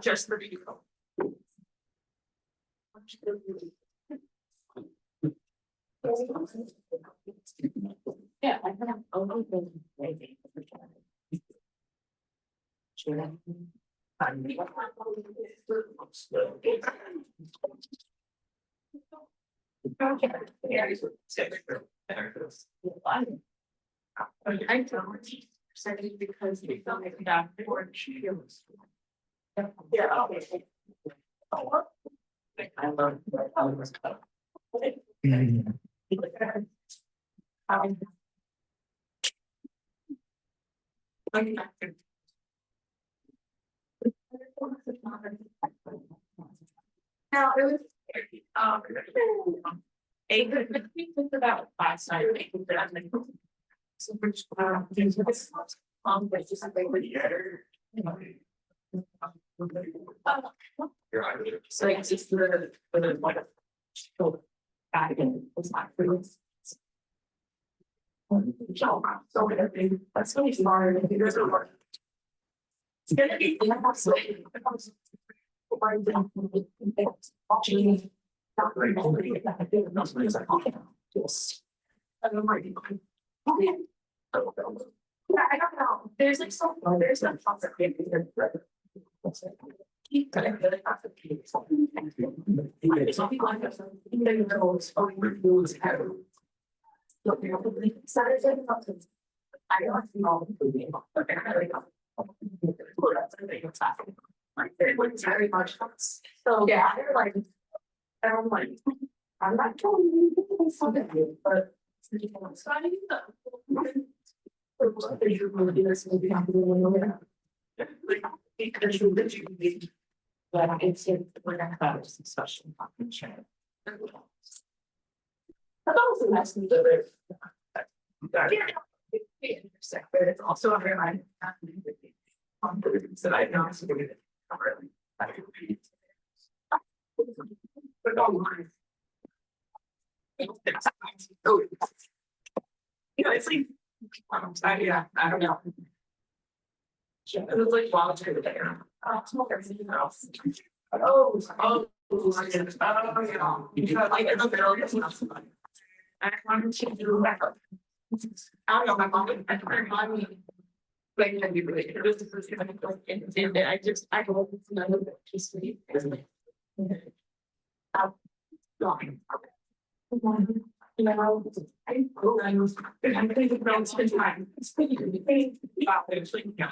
just for you. Yeah, I have only been waiting for I don't because we felt like that for cheers. Yeah. I love now it was a good thing about last night. So which things but just like so it's just the like back and it's not free. So that's really smart. It's gonna be yeah, I don't know. There's like so there's some concept keep some people have some individuals or rules have I don't know. It's very much so yeah, they're like I'm like I'm not telling you something, but so I think that because you literally but it's we're gonna have some special function. That was the last thing that but it's also a very that I know it's like yeah, I don't know. It was like volunteer there. Everything else. Oh, yeah. Because like in the middle, I wanted to do backup. I don't know, my mom remind me. Like, it was the first time I just, I hope it's another bit too sweet. You know, I'm going to grow spend time. It's pretty good. Yeah.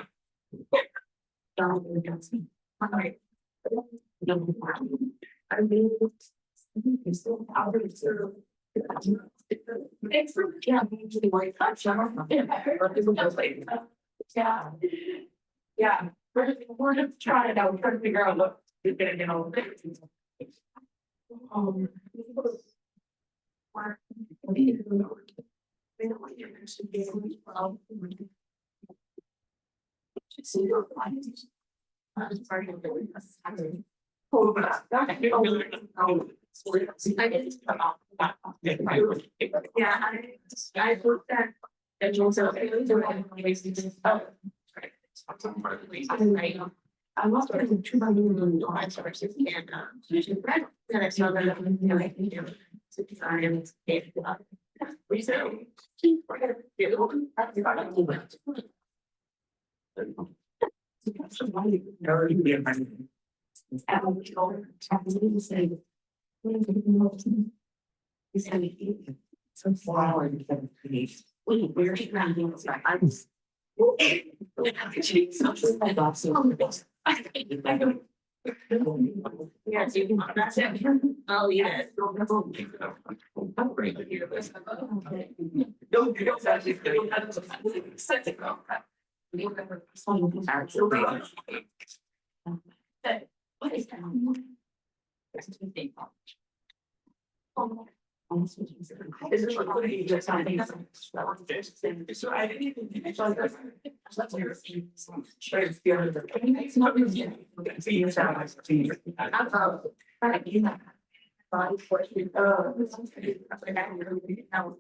All right. I mean, it's still out of serve. It's yeah, usually white touch. Yeah. Yeah. We're just trying it out. We're trying to figure out what we're gonna get all this. Yeah, I looked at and also I was working 2 million dollars and I saw that I can do some flower and we're I was yeah, so you can that's it. Oh, yeah. I'm great to hear this. Don't you don't actually feel what is that? This is what you just I think so I didn't even it's not really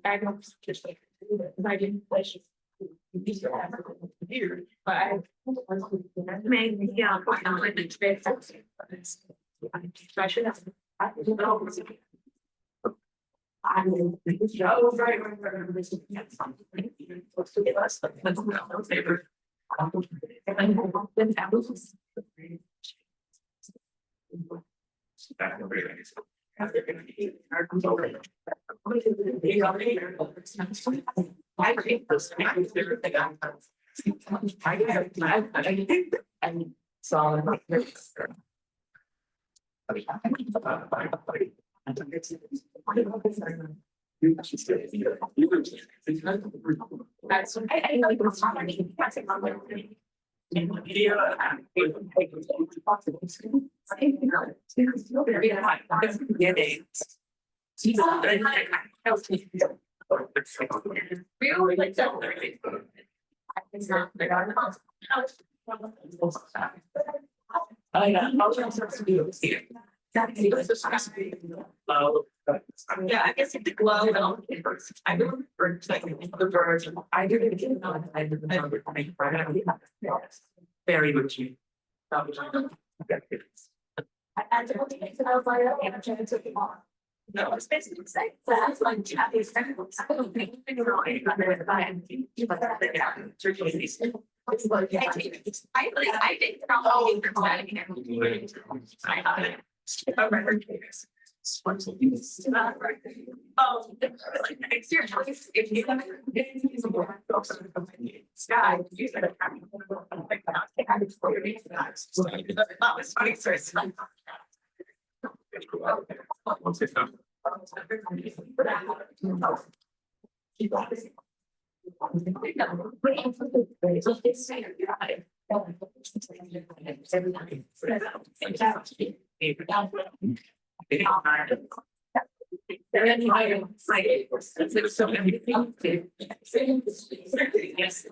I don't just like I didn't place here, but I Maybe, yeah. I should have. I will. Oh, right. Let's do it. Let's no favor. I think this. I saw that's I know it was yeah, I guess if the glow, I remember the birds. I didn't get on. I remember. Very much. I don't think that I was like, I'm trying to take it on. No, it's basically saying that's like Japanese technicals. I don't think you know anybody with I think probably I remember next year, if you sky, you said it's funny, sorry. Yes.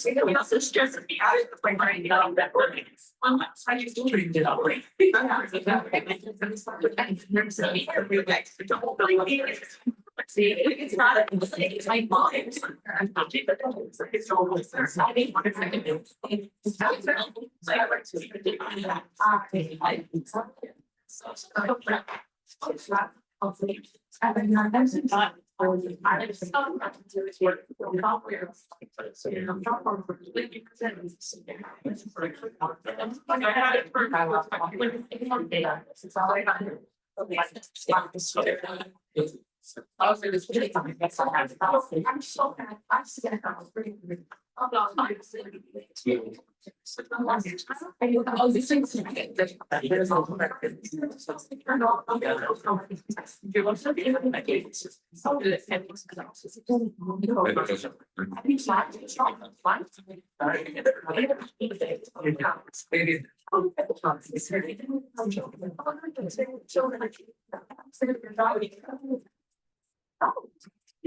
It also stresses me out if I'm writing down that word. I used to treat it all right. See, it's not it's my mind. It's always I mean, what is I'm so bad. I see it. I was pretty good.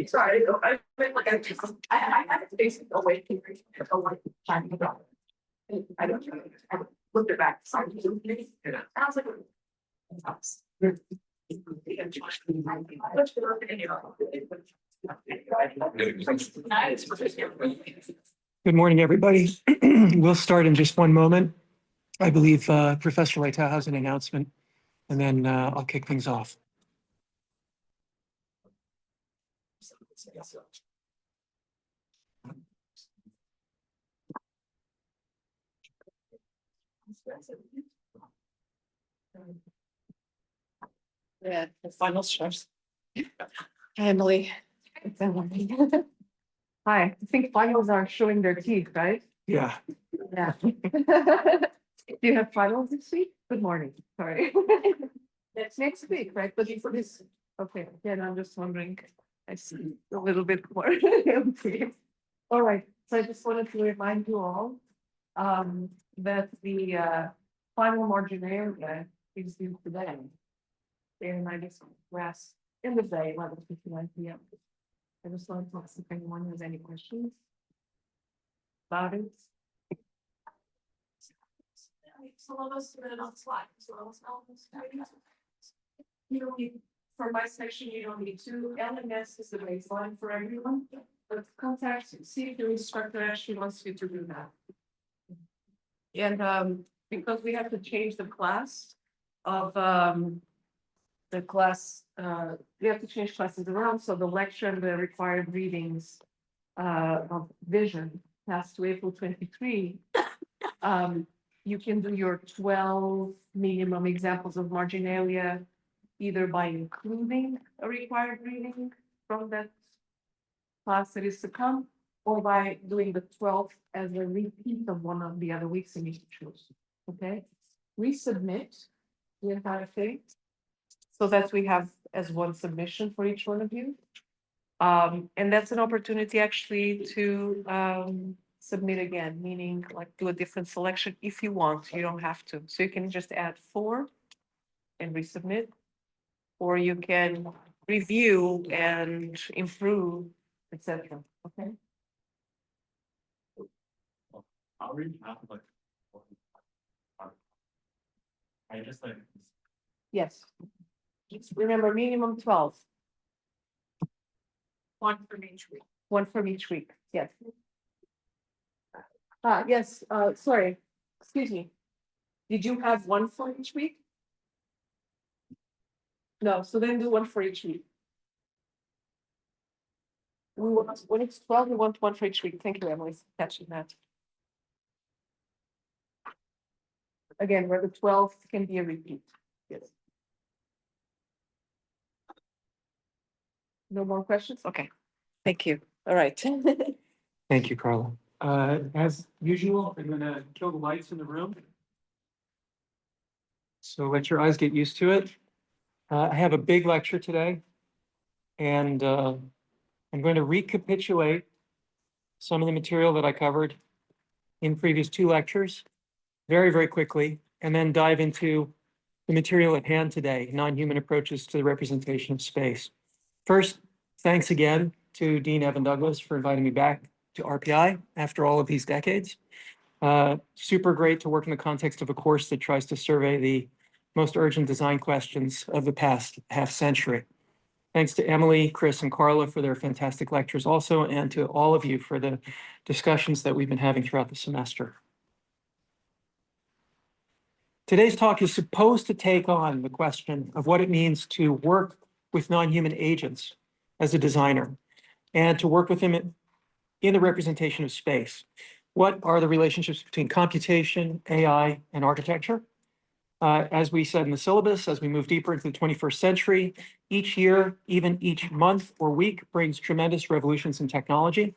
Sorry, I've been like I have a basic awakening of like trying to go. I don't know. I looked it back. Sorry, I was like, good morning, everybody. We'll start in just one moment. I believe Professor Lytle has an announcement, and then I'll kick things off. Yeah, the final stress. Hi, Emily. Hi, I think finals are showing their teeth, right? Yeah, Yeah. Do you have finals this week? Good morning, sorry. That's next week, right? But for this, okay, again, I'm just wondering, I see a little bit more. Okay. All right, so I just wanted to remind you all that the final margin area is due today. And I just last in the day, 11:59 p.m. I just wanted to ask if anyone has any questions about it. Some of us submitted on slide, so I was for my section, you don't need to. LMS is the baseline for everyone, but contact, see if the instructor actually wants you to do that. And because we have to change the class of we have to change classes around, so the lecture and the required readings of vision passed to April 23. You can do your 12 minimum examples of marginalia either by including a required reading from that class that is to come, or by doing the 12th as a repeat of one of the other weeks and you can choose. Okay, resubmit the entire thing so that we have as one submission for each one of you. And that's an opportunity actually to submit again, meaning like do a different selection if you want. You don't have to. So you can just add 4 and resubmit, or you can review and improve, etc. Okay. I'll read out like. I just like. Yes. Just remember minimum 12. One from each week. One from each week. Yes. Yes, sorry, excuse me. Did you have one for each week? No, so then do one for each week. We want, when it's 12, we want one for each week. Thank you, Emily, for catching that. Again, where the 12th can be a repeat. Yes. No more questions? Okay, thank you. All right. Thank you, Carla. As usual, I'm gonna kill the lights in the room. So let your eyes get used to it. I have a big lecture today. And I'm going to recapitulate some of the material that I covered in previous 2 lectures very, very quickly, and then dive into the material at hand today, non-human approaches to the representation of space. First, thanks again to Dean Evan Douglas for inviting me back to RPI after all of these decades. Super great to work in the context of a course that tries to survey the most urgent design questions of the past half century. Thanks to Emily, Chris, and Carla for their fantastic lectures also, and to all of you for the discussions that we've been having throughout the semester. Today's talk is supposed to take on the question of what it means to work with non-human agents as a designer and to work with them in the representation of space. What are the relationships between computation, AI, and architecture? As we said in the syllabus, as we move deeper into the 21st century, each year, even each month or week, brings tremendous revolutions in technology.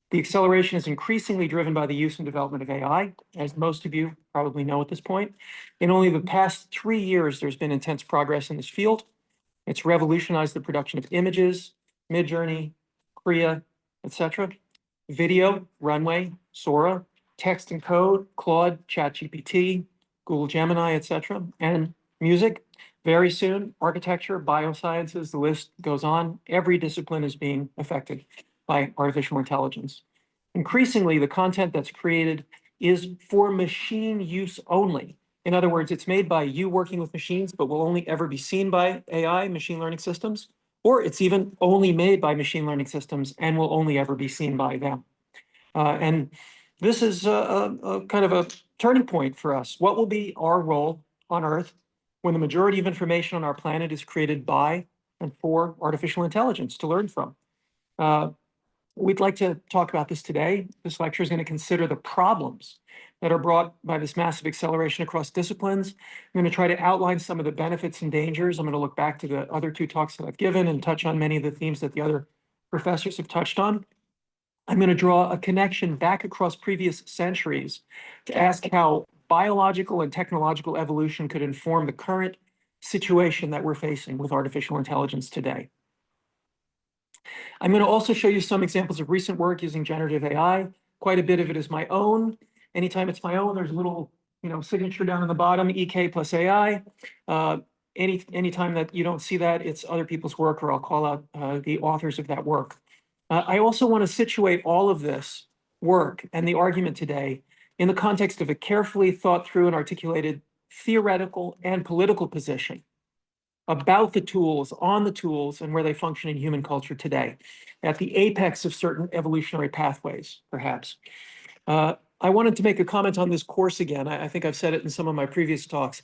The acceleration is increasingly driven by the use and development of AI, as most of you probably know at this point. In only the past 3 years, there's been intense progress in this field. It's revolutionized the production of images, Midjourney, Creo, etc., video, Runway, Sora, text and code, Claude, ChatGPT, Google Gemini, etc., and music. Very soon, architecture, biosciences, the list goes on. Every discipline is being affected by artificial intelligence. Increasingly, the content that's created is for machine use only. In other words, it's made by you working with machines, but will only ever be seen by AI, machine learning systems, or it's even only made by machine learning systems and will only ever be seen by them. And this is a kind of a turning point for us. What will be our role on Earth when the majority of information on our planet is created by and for artificial intelligence to learn from? We'd like to talk about this today. This lecture is going to consider the problems that are brought by this massive acceleration across disciplines. I'm going to try to outline some of the benefits and dangers. I'm going to look back to the other 2 talks that I've given and touch on many of the themes that the other professors have touched on. I'm going to draw a connection back across previous centuries to ask how biological and technological evolution could inform the current situation that we're facing with artificial intelligence today. I'm going to also show you some examples of recent work using generative AI. Quite a bit of it is my own. Anytime it's my own, there's a little, signature down on the bottom, EK plus AI. Anytime that you don't see that, it's other people's work, or I'll call out the authors of that work. I also want to situate all of this work and the argument today in the context of a carefully thought through and articulated theoretical and political position about the tools, on the tools, and where they function in human culture today, at the apex of certain evolutionary pathways, perhaps. I wanted to make a comment on this course again. I think I've said it in some of my previous talks.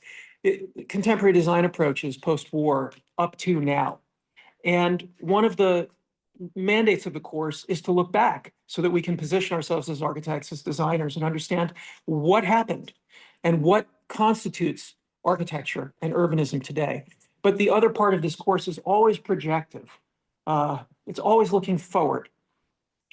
Contemporary design approaches post-war up to now. And one of the mandates of the course is to look back so that we can position ourselves as architects, as designers, and understand what happened and what constitutes architecture and urbanism today. But the other part of this course is always projective. It's always looking forward,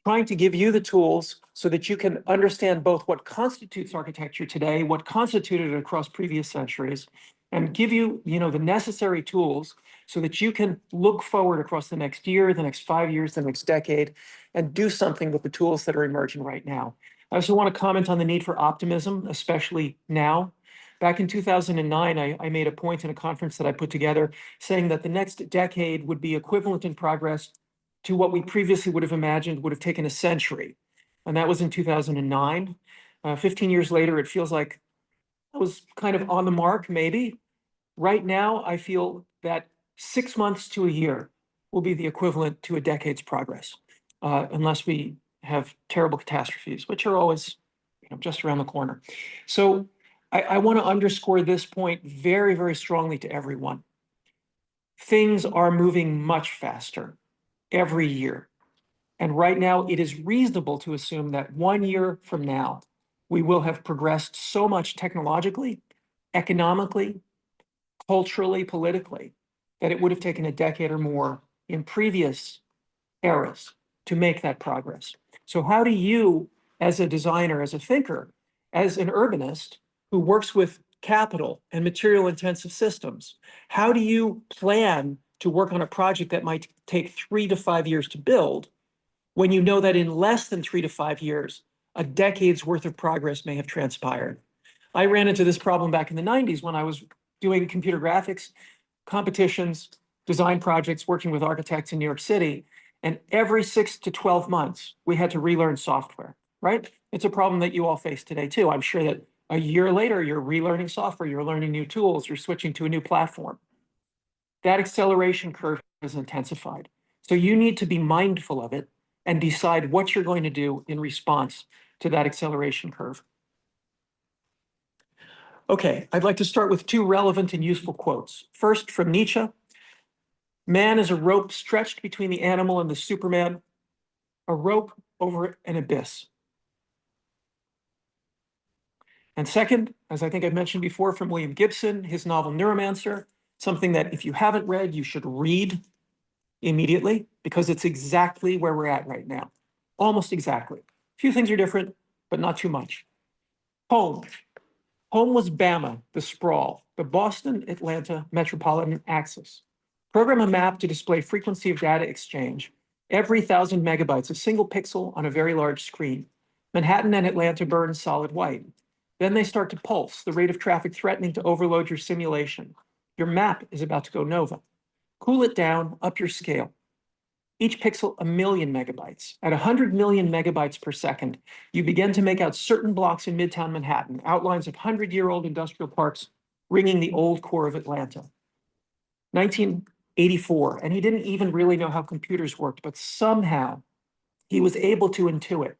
trying to give you the tools so that you can understand both what constitutes architecture today, what constituted it across previous centuries, and give you, the necessary tools so that you can look forward across the next year, the next 5 years, the next decade, and do something with the tools that are emerging right now. I also want to comment on the need for optimism, especially now. Back in 2009, I made a point in a conference that I put together saying that the next decade would be equivalent in progress to what we previously would have imagined would have taken a century. And that was in 2009. 15 years later, it feels like I was kind of on the mark, maybe. Right now, I feel that 6 months to a year will be the equivalent to a decade's progress, unless we have terrible catastrophes, which are always just around the corner. So I want to underscore this point very, very strongly to everyone. Things are moving much faster every year. And right now, it is reasonable to assume that 1 year from now, we will have progressed so much technologically, economically, culturally, politically, that it would have taken a decade or more in previous eras to make that progress. So how do you, as a designer, as a thinker, as an urbanist who works with capital and material intensive systems, how do you plan to work on a project that might take 3 to 5 years to build when you know that in less than 3 to 5 years, a decade's worth of progress may have transpired? I ran into this problem back in the 90s when I was doing computer graphics competitions, design projects, working with architects in New York City. And every 6 to 12 months, we had to relearn software, right? It's a problem that you all face today too. I'm sure that a year later, you're relearning software, you're learning new tools, you're switching to a new platform. That acceleration curve has intensified. So you need to be mindful of it and decide what you're going to do in response to that acceleration curve. Okay, I'd like to start with 2 relevant and useful quotes. First, from Nietzsche: "Man is a rope stretched between the animal and the Superman, a rope over an abyss." And second, as I think I've mentioned before, from William Gibson, his novel Neuromancer, something that if you haven't read, you should read immediately, because it's exactly where we're at right now. Almost exactly. A few things are different, but not too much. Home. Home was Bama, the sprawl, the Boston-Atlanta metropolitan axis. Program a map to display frequency of data exchange. Every 1,000 megabytes, a single pixel on a very large screen. Manhattan and Atlanta burn solid white. Then they start to pulse, the rate of traffic threatening to overload your simulation. Your map is about to go nova. Cool it down, up your scale. Each pixel 1,000,000 megabytes. At 100 million megabytes per second, you begin to make out certain blocks in Midtown Manhattan, outlines of 100-year-old industrial parks ringing the old core of Atlanta. 1984, and he didn't even really know how computers worked, but somehow he was able to intuit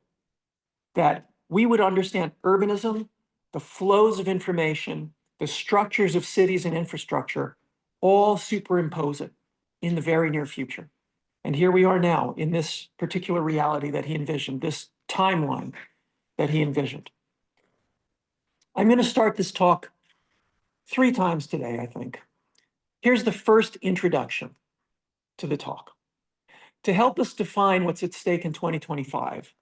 that we would understand urbanism, the flows of information, the structures of cities and infrastructure, all superimpose it in the very near future. And here we are now in this particular reality that he envisioned, this timeline that he envisioned. I'm going to start this talk 3 times today, I think. Here's the first introduction to the talk. To help us define what's at stake in 2025,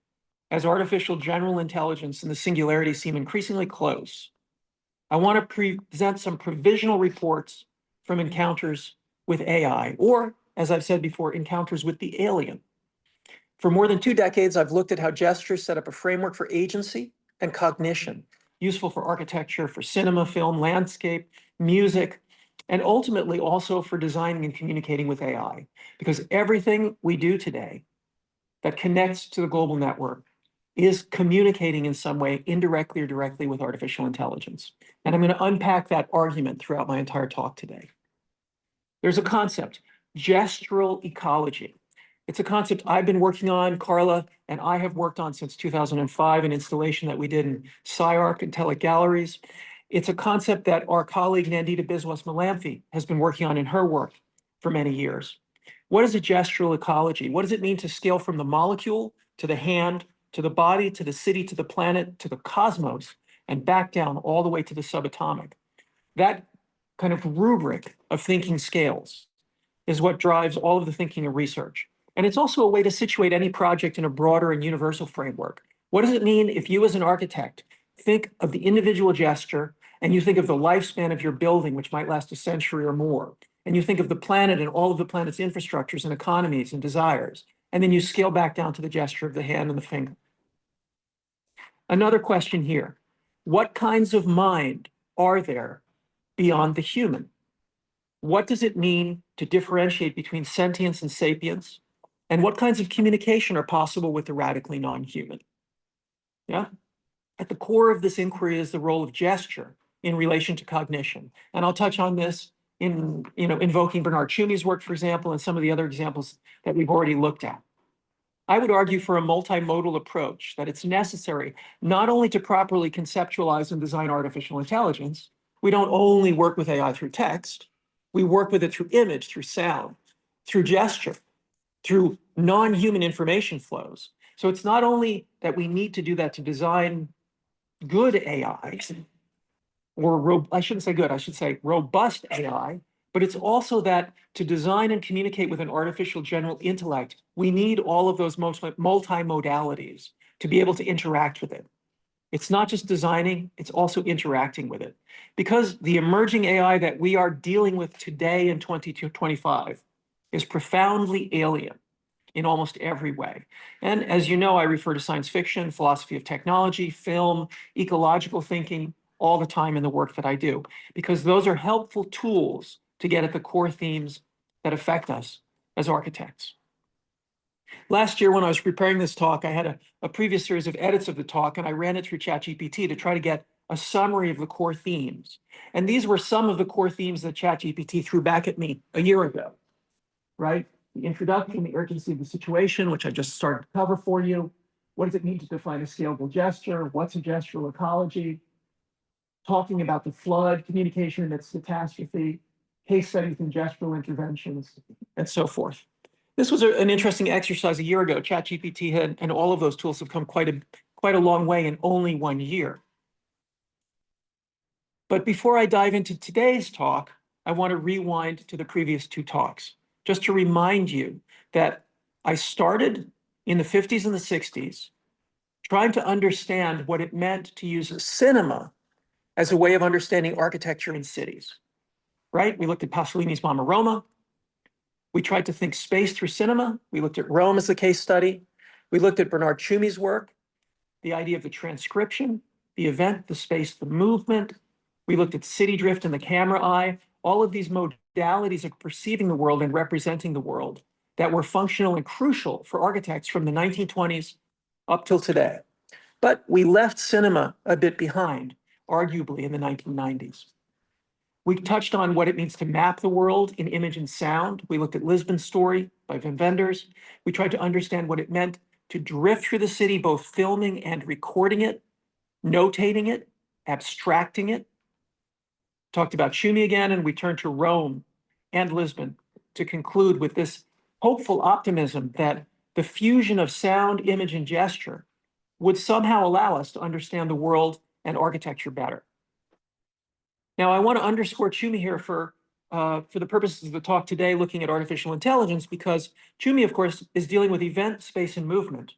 as artificial general intelligence and the singularity seem increasingly close, I want to present some provisional reports from encounters with AI, or, as I've said before, encounters with the alien. For more than 2 decades, I've looked at how gestures set up a framework for agency and cognition, useful for architecture, for cinema, film, landscape, music, and ultimately also for designing and communicating with AI. Because everything we do today that connects to the global network is communicating in some way, indirectly or directly, with artificial intelligence. And I'm going to unpack that argument throughout my entire talk today. There's a concept, gestural ecology. It's a concept I've been working on, Carla and I have worked on since 2005, an installation that we did in SciArc and Tele Galleries. It's a concept that our colleague Nandita Biswas-Malamfi has been working on in her work for many years. What is a gestural ecology? What does it mean to scale from the molecule to the hand, to the body, to the city, to the planet, to the cosmos, and back down all the way to the subatomic? That kind of rubric of thinking scales is what drives all of the thinking and research. And it's also a way to situate any project in a broader and universal framework. What does it mean if you as an architect think of the individual gesture and you think of the lifespan of your building, which might last a century or more, and you think of the planet and all of the planet's infrastructures and economies and desires, and then you scale back down to the gesture of the hand and the finger? Another question here, what kinds of mind are there beyond the human? What does it mean to differentiate between sentience and sapience? And what kinds of communication are possible with the radically non-human? Yeah. At the core of this inquiry is the role of gesture in relation to cognition. And I'll touch on this in, invoking Bernard Tschumi's work, for example, and some of the other examples that we've already looked at. I would argue for a multimodal approach, that it's necessary not only to properly conceptualize and design artificial intelligence. We don't only work with AI through text, we work with it through image, through sound, through gesture, through non-human information flows. So it's not only that we need to do that to design good AI, or I shouldn't say good, I should say robust AI, but it's also that to design and communicate with an artificial general intellect, we need all of those multimodalities to be able to interact with it. It's not just designing, it's also interacting with it. Because the emerging AI that we are dealing with today in 2025 is profoundly alien in almost every way. And as you know, I refer to science fiction, philosophy of technology, film, ecological thinking all the time in the work that I do, because those are helpful tools to get at the core themes that affect us as architects. Last year, when I was preparing this talk, I had a previous series of edits of the talk, and I ran it through ChatGPT to try to get a summary of the core themes. And these were some of the core themes that ChatGPT threw back at me a year ago, right? The introduction, the urgency of the situation, which I just started to cover for you. What does it mean to define a scalable gesture? What's a gestural ecology? Talking about the flood, communication amidst catastrophe, case studies and gestural interventions, and so forth. This was an interesting exercise a year ago. ChatGPT had, and all of those tools have come quite a long way in only 1 year. But before I dive into today's talk, I want to rewind to the previous two talks, just to remind you that I started in the 50s and the 60s trying to understand what it meant to use cinema as a way of understanding architecture in cities, right? We looked at Pasolini's Mama Roma. We tried to think space through cinema. We looked at Rome as a case study. We looked at Bernard Tschumi's work, the idea of the transcription, the event, the space, the movement. We looked at city drift and the camera eye, all of these modalities of perceiving the world and representing the world that were functional and crucial for architects from the 1920s up till today. But we left cinema a bit behind, arguably in the 1990s. We touched on what it means to map the world in image and sound. We looked at Lisbon's Story by Wim Wenders. We tried to understand what it meant to drift through the city, both filming and recording it, notating it, abstracting it. Talked about Tschumi again, and we turned to Rome and Lisbon to conclude with this hopeful optimism that the fusion of sound, image, and gesture would somehow allow us to understand the world and architecture better. Now, I want to underscore Tschumi here for the purposes of the talk today, looking at artificial intelligence, because Tschumi, of course, is dealing with event, space, and movement,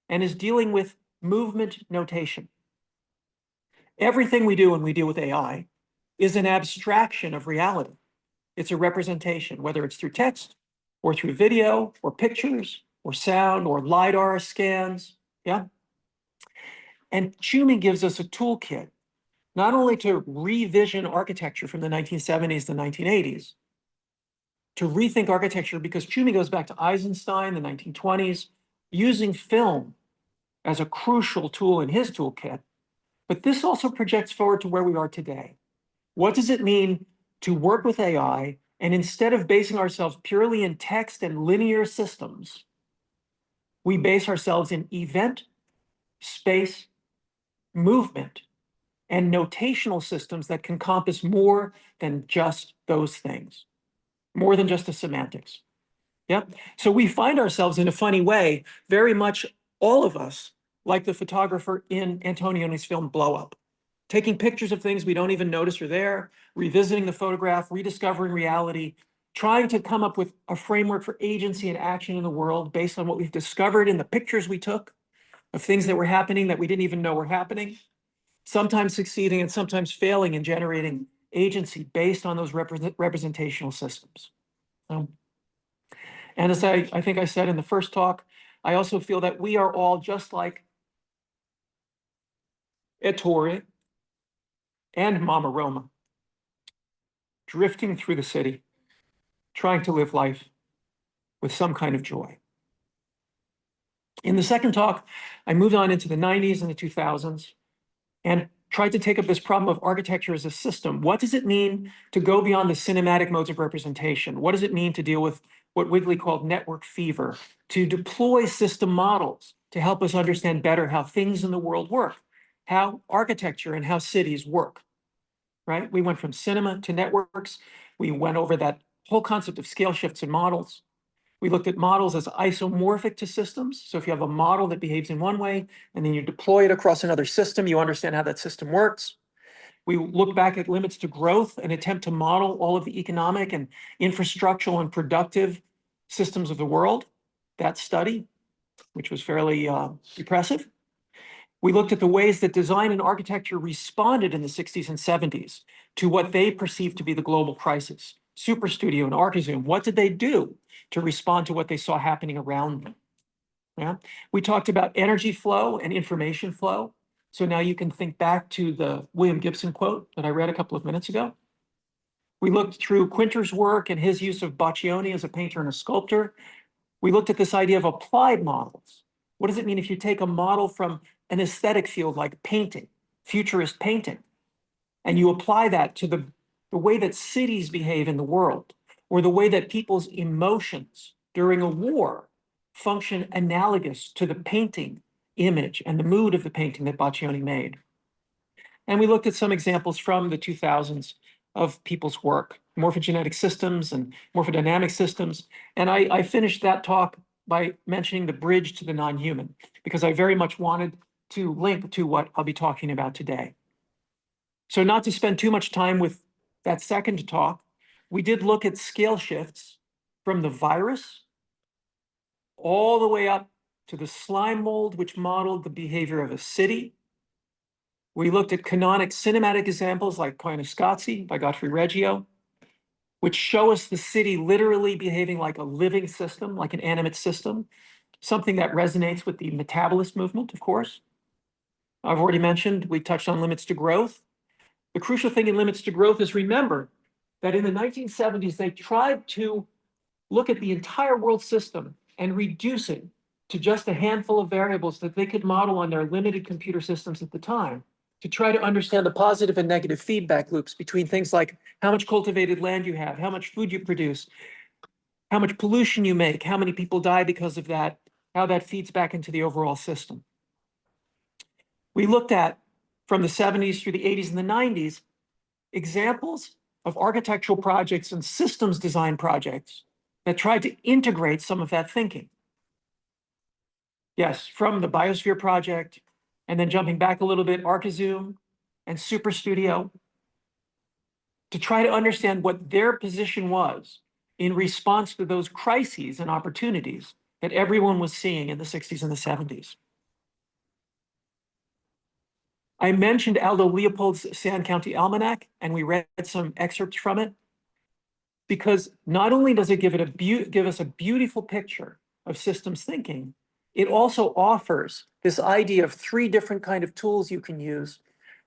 and is dealing with movement notation. Everything we do when we deal with AI is an abstraction of reality. It's a representation, whether it's through text or through video or pictures or sound or LiDAR scans, yeah? And Tschumi gives us a toolkit not only to revision architecture from the 1970s to 1980s, to rethink architecture, because Tschumi goes back to Eisenstein, the 1920s, using film as a crucial tool in his toolkit. But this also projects forward to where we are today. What does it mean to work with AI And instead of basing ourselves purely in text and linear systems, we base ourselves in event, space, movement, and notational systems that can encompass more than just those things, more than just the semantics. Yep. So we find ourselves in a funny way, very much all of us, like the photographer in Antonioni's film Blow Up, taking pictures of things we don't even notice are there, revisiting the photograph, rediscovering reality, trying to come up with a framework for agency and action in the world based on what we've discovered in the pictures we took of things that were happening that we didn't even know were happening, sometimes succeeding and sometimes failing in generating agency based on those representational systems. And as I think I said in the first talk, I also feel that we are all just like Ettore and Mama Roma, drifting through the city, trying to live life with some kind of joy. In the second talk, I moved on into the 90s and the 2000s and tried to take up this problem of architecture as a system. What does it mean to go beyond the cinematic modes of representation? What does it mean to deal with what Wigley called network fever, to deploy system models to help us understand better how things in the world work, how architecture and how cities work, right? We went from cinema to networks. We went over that whole concept of scale shifts and models. We looked at models as isomorphic to systems. So if you have a model that behaves in one way, and then you deploy it across another system, you understand how that system works. We look back at limits to growth and attempt to model all of the economic and infrastructural and productive systems of the world. That study, which was fairly impressive. We looked at the ways that design and architecture responded in the 60s and 70s to what they perceived to be the global crisis. Superstudio and Archizoom, what did they do to respond to what they saw happening around them? Yeah. We talked about energy flow and information flow. So now you can think back to the William Gibson quote that I read a couple of minutes ago. We looked through Quinter's work and his use of Boccioni as a painter and a sculptor. We looked at this idea of applied models. What does it mean if you take a model from an aesthetic field like painting, futurist painting, and you apply that to the way that cities behave in the world, or the way that people's emotions during a war function analogous to the painting image and the mood of the painting that Boccioni made. And we looked at some examples from the 2000s of people's work, morphogenetic systems and morphodynamic systems. And I finished that talk by mentioning the bridge to the non-human, because I very much wanted to link to what I'll be talking about today. So not to spend too much time with that second talk, we did look at scale shifts from the virus all the way up to the slime mold, which modeled the behavior of a city. We looked at canonic cinematic examples like Koyaanisqatsi by Godfrey Reggio, which show us the city literally behaving like a living system, like an animate system, something that resonates with the metabolist movement, of course. I've already mentioned, we touched on limits to growth. The crucial thing in limits to growth is remember that in the 1970s, they tried to look at the entire world system and reduce it to just a handful of variables that they could model on their limited computer systems at the time, to try to understand the positive and negative feedback loops between things like how much cultivated land you have, how much food you produce, how much pollution you make, how many people die because of that, how that feeds back into the overall system. We looked at, from the 70s through the 80s and the 90s, examples of architectural projects and systems design projects that tried to integrate some of that thinking. Yes, from the Biosphere Project, and then jumping back a little bit, Archizoom and Superstudio, to try to understand what their position was in response to those crises and opportunities that everyone was seeing in the 60s and the 70s. I mentioned Aldo Leopold's Sand County Almanac, and we read some excerpts from it, because not only does it give us a beautiful picture of systems thinking, it also offers this idea of 3 different kinds of tools you can use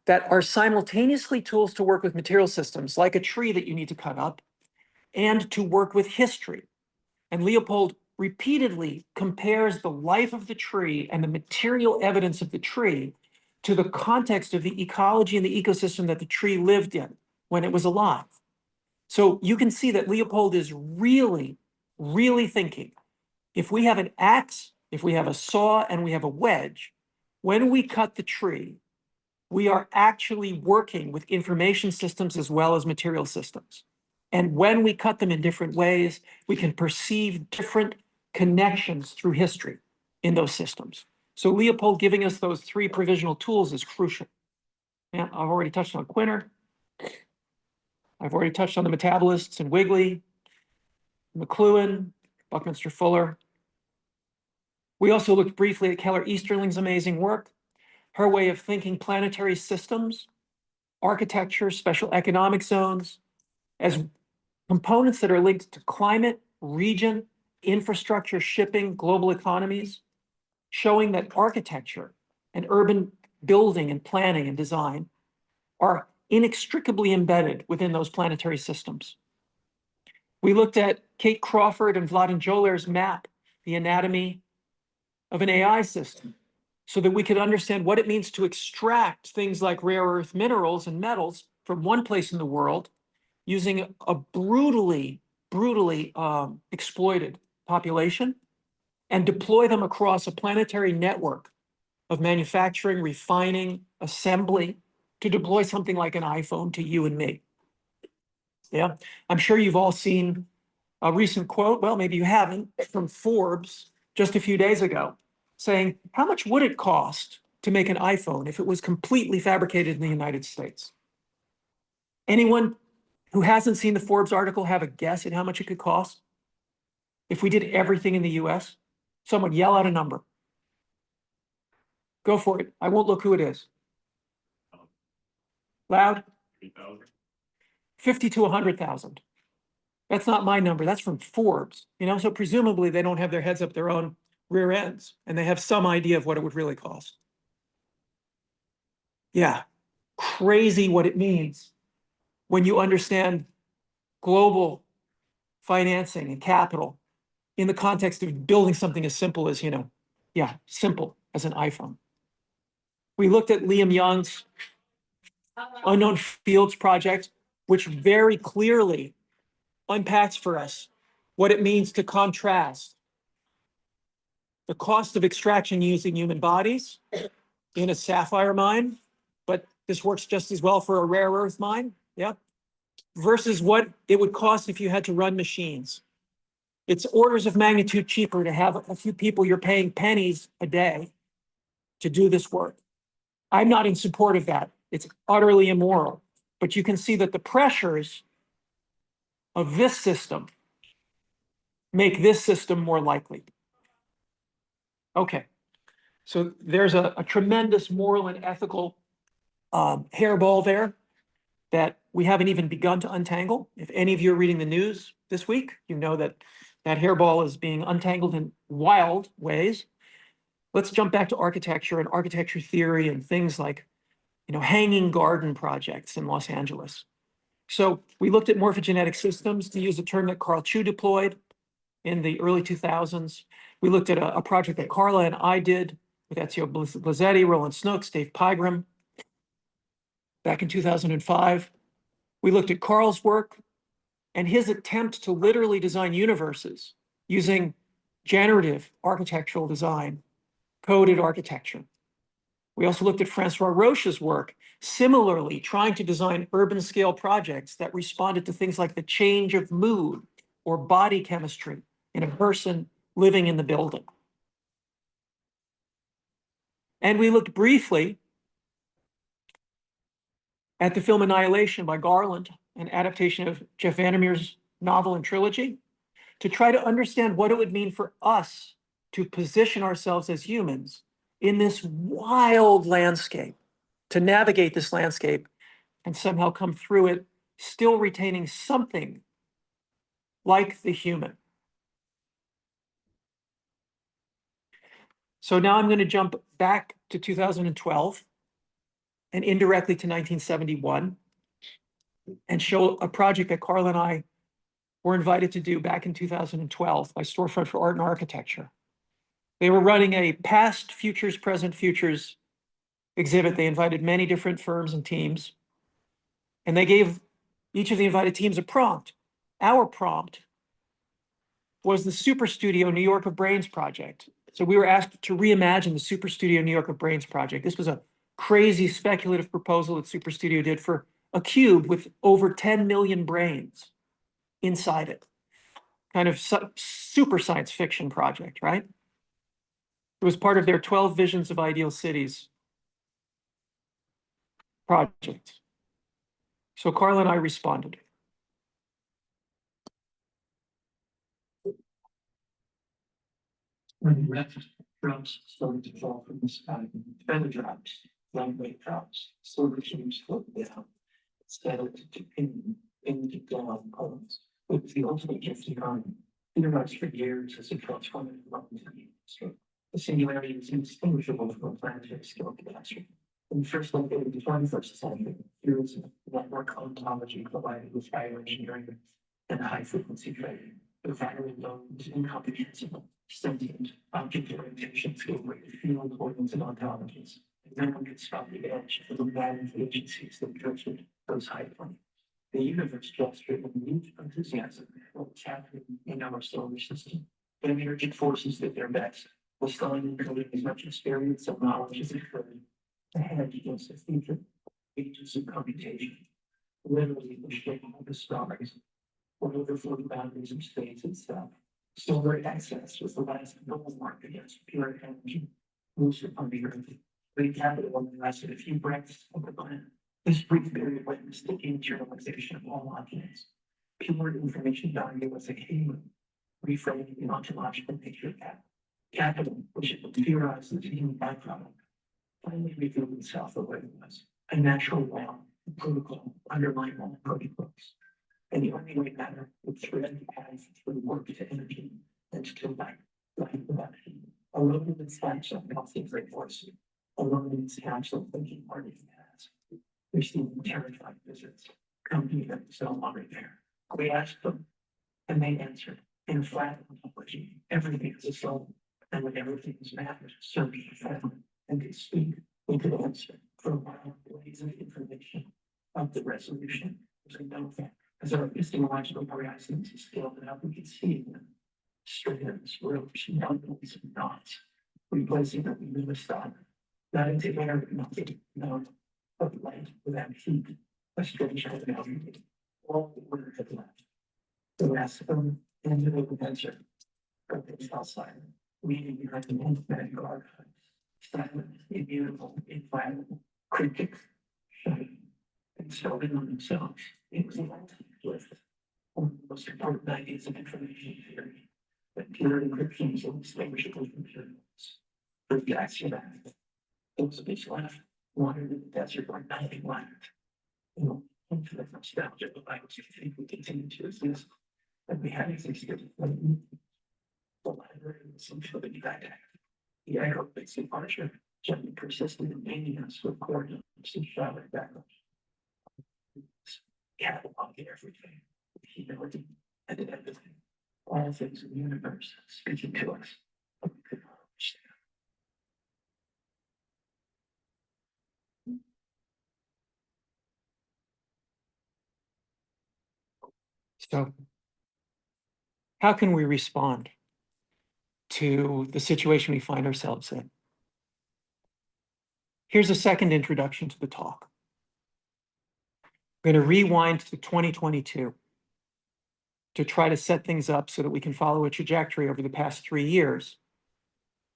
that are simultaneously tools to work with material systems, like a tree that you need to cut up, and to work with history. And Leopold repeatedly compares the life of the tree and the material evidence of the tree to the context of the ecology and the ecosystem that the tree lived in when it was alive. So you can see that Leopold is really, really thinking. If we have an axe, if we have a saw, and we have a wedge, when we cut the tree, we are actually working with information systems as well as material systems. And when we cut them in different ways, we can perceive different connections through history in those systems. So Leopold giving us those three provisional tools is crucial. Yeah, I've already touched on Quinter. I've already touched on the metabolists and Wigley, McLuhan, Buckminster Fuller. We also looked briefly at Keller Easterling's amazing work, her way of thinking planetary systems, architecture, special economic zones, as components that are linked to climate, region, infrastructure, shipping, global economies, showing that architecture and urban building and planning and design are inextricably embedded within those planetary systems. We looked at Kate Crawford and Vladan Joler's map, the anatomy of an AI system, so that we could understand what it means to extract things like rare earth minerals and metals from one place in the world using a brutally exploited population and deploy them across a planetary network of manufacturing, refining, assembly to deploy something like an iPhone to you and me. Yeah, I'm sure you've all seen a recent quote, well, maybe you haven't, from Forbes just a few days ago, saying, how much would it cost to make an iPhone if it was completely fabricated in the United States? Anyone who hasn't seen the Forbes article have a guess at how much it could cost if we did everything in the US? Someone yell out a number. Go for it. I won't look who it is. Loud? 3,000. 50 to 100,000. That's not my number. That's from Forbes. So presumably they don't have their heads up their own rear ends, and they have some idea of what it would really cost. Yeah, crazy what it means when you understand global financing and capital in the context of building something as simple as, simple as an iPhone. We looked at Liam Young's Unknown Fields project, which very clearly unpacks for us what it means to contrast the cost of extraction using human bodies in a sapphire mine, but this works just as well for a rare earth mine, versus what it would cost if you had to run machines. It's orders of magnitude cheaper to have a few people you're paying pennies a day to do this work. I'm not in support of that. It's utterly immoral. But you can see that the pressures of this system make this system more likely. Okay, so there's a tremendous moral and ethical hairball there that we haven't even begun to untangle. If any of you are reading the news this week, you know that that hairball is being untangled in wild ways. Let's jump back to architecture and architecture theory and things like, hanging garden projects in Los Angeles. So we looked at morphogenetic systems, to use a term that Carl Chu deployed in the early 2000s. We looked at a project that Carla and I did with Ezio Blazzetti, Roland Snooks, Dave Pygram back in 2005. We looked at Carl's work and his attempt to literally design universes using generative architectural design, coded architecture. We also looked at Francois Roche's work, similarly trying to design urban scale projects that responded to things like the change of mood or body chemistry in a person living in the building. And we looked briefly at the film Annihilation by Garland, an adaptation of Jeff Vandermeer's novel and trilogy, to try to understand what it would mean for us to position ourselves as humans in this wild landscape, to navigate this landscape and somehow come through it, still retaining something like the human. So now I'm going to jump back to 2012 and indirectly to 1971 and show a project that Carl and I were invited to do back in 2012 by Storefront for Art and Architecture. They were running a past futures, present futures exhibit. They invited many different firms and teams, and they gave each of the invited teams a prompt. Our prompt was the Super Studio New York of Brains project. So we were asked to reimagine the Super Studio New York of Brains project. This was a crazy speculative proposal that Super Studio did for a cube with over 10 million brains inside it. Kind of super science fiction project, right? It was part of their 12 Visions of Ideal Cities project. So Carla and I responded. When drops started to fall from the sky, feather drops, lightweight drops, silver tubes floated down, settled to into down columns. It was the ultimate gift to garden, theorized for years as a transformative moment in the industry. The singularity is indistinguishable from a planetary scale catastrophe. In the first decade of the 21st century, theories of network ontology provided with bioengineering and high-frequency trading. The finally known is incomprehensible, sentient, object orientations gave way to field-oriented ontologies. And no one could stop the edge of the massive agencies that nurtured those high points. The universe gestured with mute enthusiasm for what's happening in our solar system. The emergent forces did their best, installing and building as much experience and knowledge as it could ahead against the future ages of computation. Literally the shape of the stars, or overflow the boundaries of space itself. Solar access was the last noble mark against pure energy, loose upon the earth. Great capital only lasted a few breaths of the planet. This brief period witnessed the internalization of all objects. Pure information value was a halo, reframing the ontological nature of capital, which had been theorized as a human byproduct, finally revealed itself for what it was, a natural law, a protocol underlying all protocols. And the only way matter would thread the path through work to energy and to life production. Alone in its council, healthy great force. Alone in its council, thinking party has. Receiving terrified visits, company that was no longer there. We asked them, and they answered in flat ontology. Everything is a soul, and when everything is matter, search for family, and could speak, we could answer for a wild blaze of information of the resolution. Was a no fact. As our epistemological horizons scaled it up, we could see them. Strands, ropes, bundles, and knots, replacing what we knew as thought. Not into air, nothing, no, but light without heat, a strange kind of energy. All the order had left. The last of them ended with an answer, but they fell silent, leaving behind an enigmatic archives. Silent, immutable, inviolable, cryptic, shutting, and stolen on themselves. It was a ultimate gift. One of the most important ideas of information theory, that pure encryption is indistinguishable from pure noise. For the axiomatic, those of us left wandered in the desert where nothing left. You know, infinite nostalgia of life to think we continue to exist, and we had existed. The library was essentially didactic. The echo of its departure gently persisted in painting us with coordinates and showered backgrounds. Cataloging everything, humility, and empathy. All things in the universe speaking to us, but we could not understand. So how can we respond to the situation we find ourselves in? Here's a second introduction to the talk. I'm going to rewind to 2022 to try to set things up so that we can follow a trajectory over the past 3 years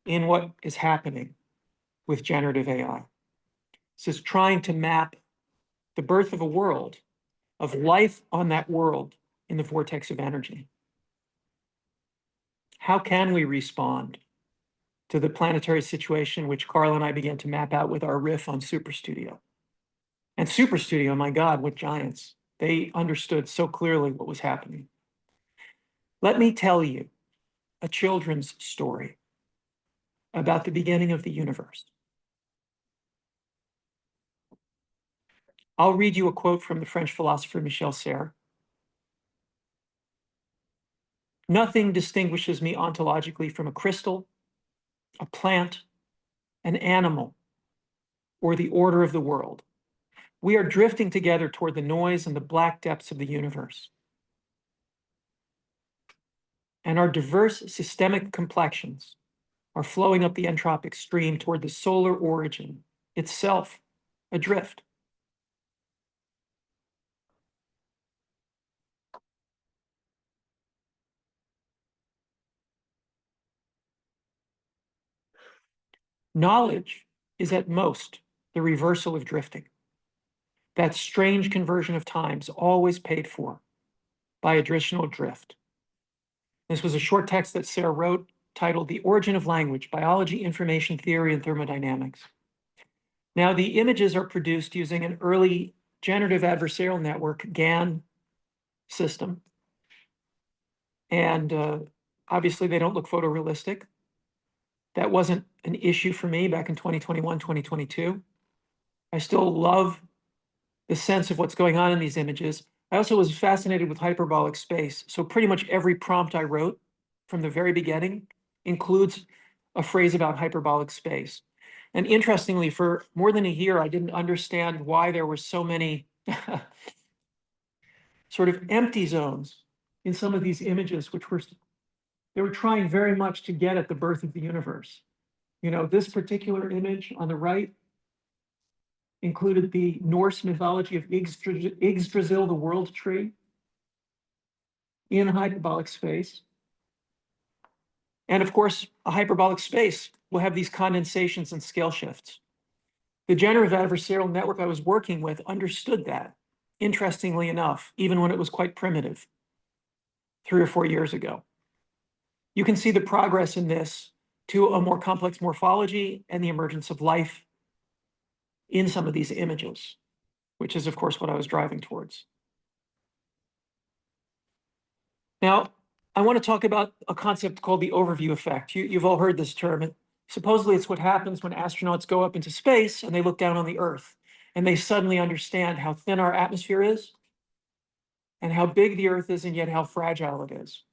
in what is happening with generative AI. This is trying to map the birth of a world, of life on that world in the vortex of energy. How can we respond to the planetary situation which Carl and I began to map out with our riff on Super Studio? And Super Studio, my God, what giants. They understood so clearly what was happening. Let me tell you a children's story about the beginning of the universe. I'll read you a quote from the French philosopher Michel Serres. Nothing distinguishes me ontologically from a crystal, a plant, an animal, or the order of the world. We are drifting together toward the noise and the black depths of the universe. And our diverse systemic complexions are flowing up the entropic stream toward the solar origin, itself adrift. Knowledge is at most the reversal of drifting. That strange conversion of times always paid for by additional drift. This was a short text that Sarah wrote titled The Origin of Language, Biology, Information Theory, and Thermodynamics. Now, the images are produced using an early generative adversarial network, GAN system. And obviously, they don't look photorealistic. That wasn't an issue for me back in 2021, 2022. I still love the sense of what's going on in these images. I also was fascinated with hyperbolic space. So pretty much every prompt I wrote from the very beginning includes a phrase about hyperbolic space. And interestingly, for more than a year, I didn't understand why there were so many sort of empty zones in some of these images, they were trying very much to get at the birth of the universe. You know, this particular image on the right included the Norse mythology of Yggdrasil, the world tree, in hyperbolic space. And of course, a hyperbolic space will have these condensations and scale shifts. The generative adversarial network I was working with understood that, interestingly enough, even when it was quite primitive 3 or 4 years ago. You can see the progress in this to a more complex morphology and the emergence of life in some of these images, which is, of course, what I was driving towards. Now, I want to talk about a concept called the overview effect. You've all heard this term. Supposedly, it's what happens when astronauts go up into space and they look down on the Earth and they suddenly understand how thin our atmosphere is and how big the Earth is and yet how fragile it is.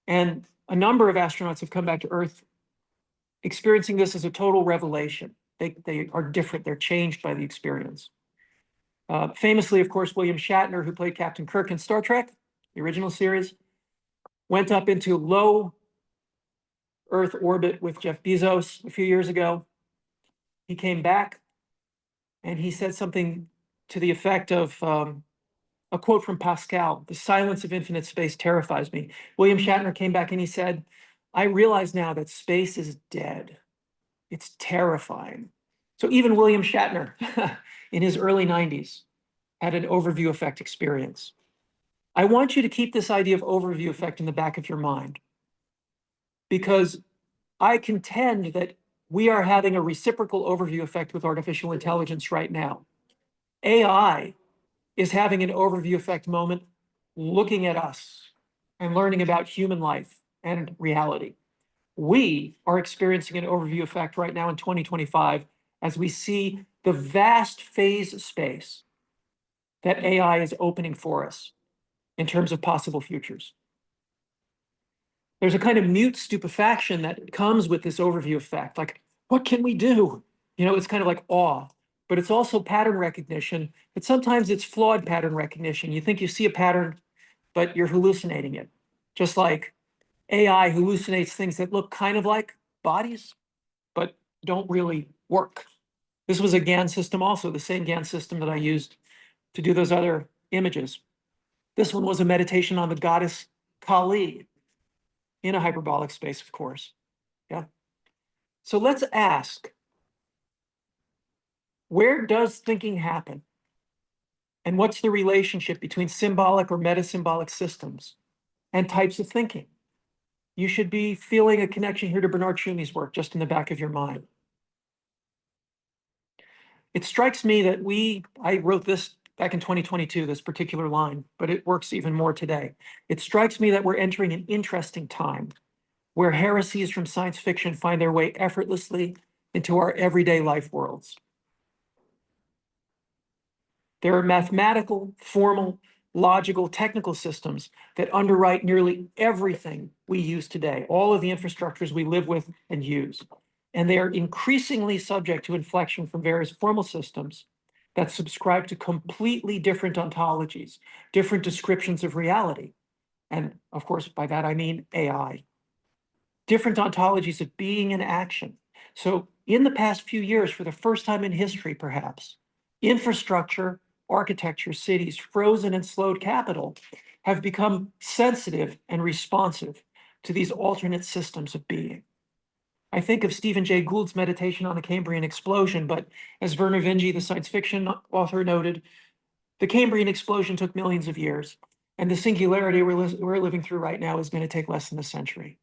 And a number of astronauts have come back to Earth experiencing this as a total revelation. They are different. They're changed by the experience. Famously, of course, William Shatner, who played Captain Kirk in Star Trek, the original series, went up into low Earth orbit with Jeff Bezos a few years ago. He came back and he said something to the effect of a quote from Pascal, "The silence of infinite space terrifies me." William Shatner came back and he said, "I realize now that space is dead. It's terrifying." So even William Shatner in his early 90s had an overview effect experience. I want you to keep this idea of overview effect in the back of your mind, because I contend that we are having a reciprocal overview effect with artificial intelligence right now. AI is having an overview effect moment looking at us and learning about human life and reality. We are experiencing an overview effect right now in 2025 as we see the vast phase space that AI is opening for us in terms of possible futures. There's a kind of mute stupefaction that comes with this overview effect. Like, what can we do? You know, it's kind of like awe, but it's also pattern recognition, but sometimes it's flawed pattern recognition. You think you see a pattern, but you're hallucinating it. Just like AI hallucinates things that look kind of like bodies, but don't really work. This was a GAN system also, the same GAN system that I used to do those other images. This one was a meditation on the goddess Kali in a hyperbolic space, of course. Yeah. So let's ask, where does thinking happen? And what's the relationship between symbolic or metasymbolic systems and types of thinking? You should be feeling a connection here to Bernard Tschumi's work just in the back of your mind. It strikes me that I wrote this back in 2022, this particular line, but it works even more today. It strikes me that we're entering an interesting time where heresies from science fiction find their way effortlessly into our everyday life worlds. There are mathematical, formal, logical, technical systems that underwrite nearly everything we use today, all of the infrastructures we live with and use. And they are increasingly subject to inflection from various formal systems that subscribe to completely different ontologies, different descriptions of reality. And of course, by that I mean AI. Different ontologies of being and action. So in the past few years, for the first time in history, perhaps, infrastructure, architecture, cities, frozen and slowed capital have become sensitive and responsive to these alternate systems of being. I think of Stephen Jay Gould's meditation on the Cambrian explosion, but as Werner Vinge, the science fiction author, noted, the Cambrian explosion took millions of years, and the singularity we're living through right now is going to take less than a century.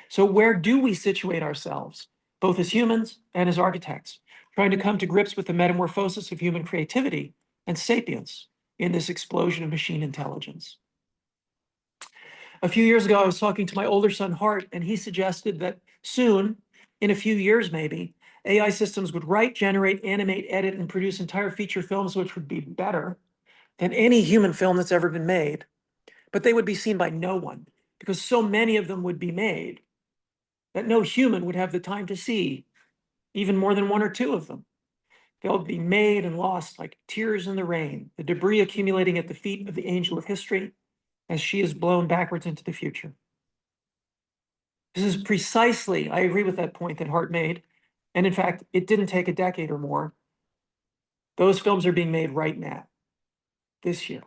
So where do we situate ourselves, both as humans and as architects, trying to come to grips with the metamorphosis of human creativity and sapience in this explosion of machine intelligence? A few years ago, I was talking to my older son, Hart, and he suggested that soon, in a few years maybe, AI systems would write, generate, animate, edit, and produce entire feature films which would be better than any human film that's ever been made, but they would be seen by no one because so many of them would be made that no human would have the time to see even more than one or two of them. They'll be made and lost like tears in the rain, the debris accumulating at the feet of the angel of history as she is blown backwards into the future. This is precisely, I agree with that point that Hart made, and in fact, it didn't take a decade or more. Those films are being made right now, this year,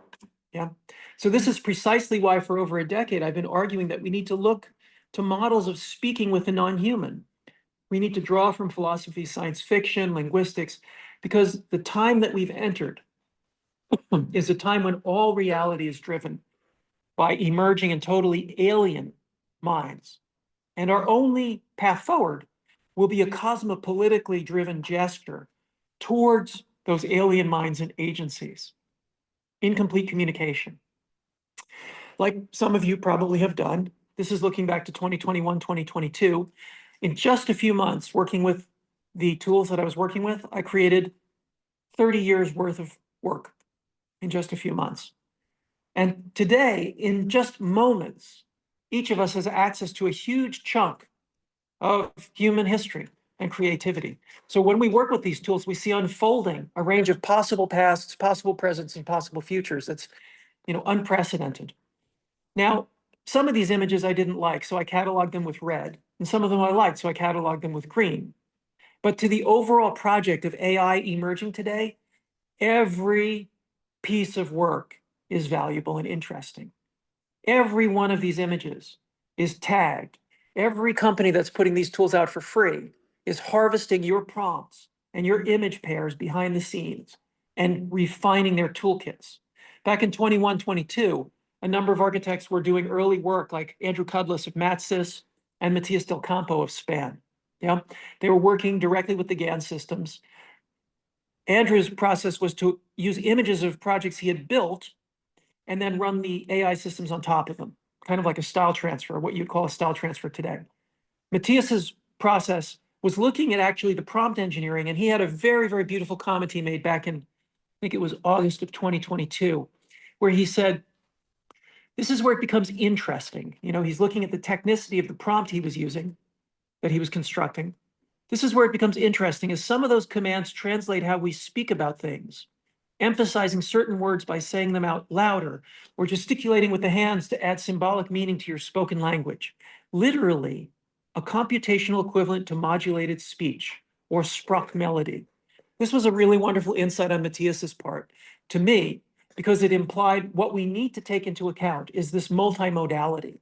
yeah? So this is precisely why for over a decade, I've been arguing that we need to look to models of speaking with the non-human. We need to draw from philosophy, science fiction, linguistics, because the time that we've entered is a time when all reality is driven by emerging and totally alien minds. And our only path forward will be a cosmopolitically driven gesture towards those alien minds and agencies in complete communication. Like some of you probably have done, this is looking back to 2021, 2022. In just a few months, working with the tools that I was working with, I created 30 years worth of work in just a few months. And today, in just moments, each of us has access to a huge chunk of human history and creativity. So when we work with these tools, we see unfolding a range of possible pasts, possible presents, and possible futures that's, unprecedented. Now, some of these images I didn't like, so I cataloged them with red, and some of them I liked, so I cataloged them with green. But to the overall project of AI emerging today, every piece of work is valuable and interesting. Every one of these images is tagged. Every company that's putting these tools out for free is harvesting your prompts and your image pairs behind the scenes and refining their toolkits. Back in 21, 22, a number of architects were doing early work like Andrew Cudlis of Matsys and Matthias Del Campo of Span. Yeah, they were working directly with the GAN systems. Andrew's process was to use images of projects he had built and then run the AI systems on top of them, kind of like a style transfer, what you'd call a style transfer today. Matthias's process was looking at actually the prompt engineering, and he had a very, very beautiful comment he made back in, I think it was August of 2022, where he said, this is where it becomes interesting. He's looking at the technicity of the prompt he was using, that he was constructing. This is where it becomes interesting, as some of those commands translate how we speak about things, emphasizing certain words by saying them out louder or gesticulating with the hands to add symbolic meaning to your spoken language. Literally, a computational equivalent to modulated speech or Sprachmelodie. This was a really wonderful insight on Matthias's part to me, because it implied what we need to take into account is this multimodality,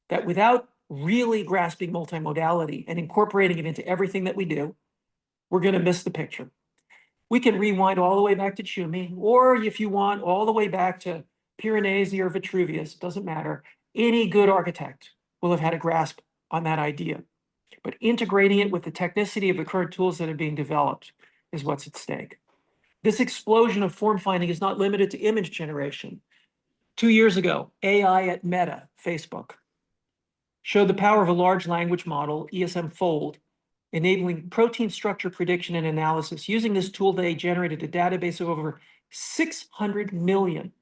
that without really grasping multimodality and incorporating it into everything that we do, we're going to miss the picture. We can rewind all the way back to Tschumi, or if you want, all the way back to Piranesi or Vitruvius, doesn't matter. Any good architect will have had a grasp on that idea. But integrating it with the technicity of the current tools that are being developed is what's at stake. This explosion of form finding is not limited to image generation. 2 years ago, AI at Meta, Facebook, showed the power of a large language model, ESM Fold, enabling protein structure prediction and analysis. Using this tool, they generated a database of over 600 million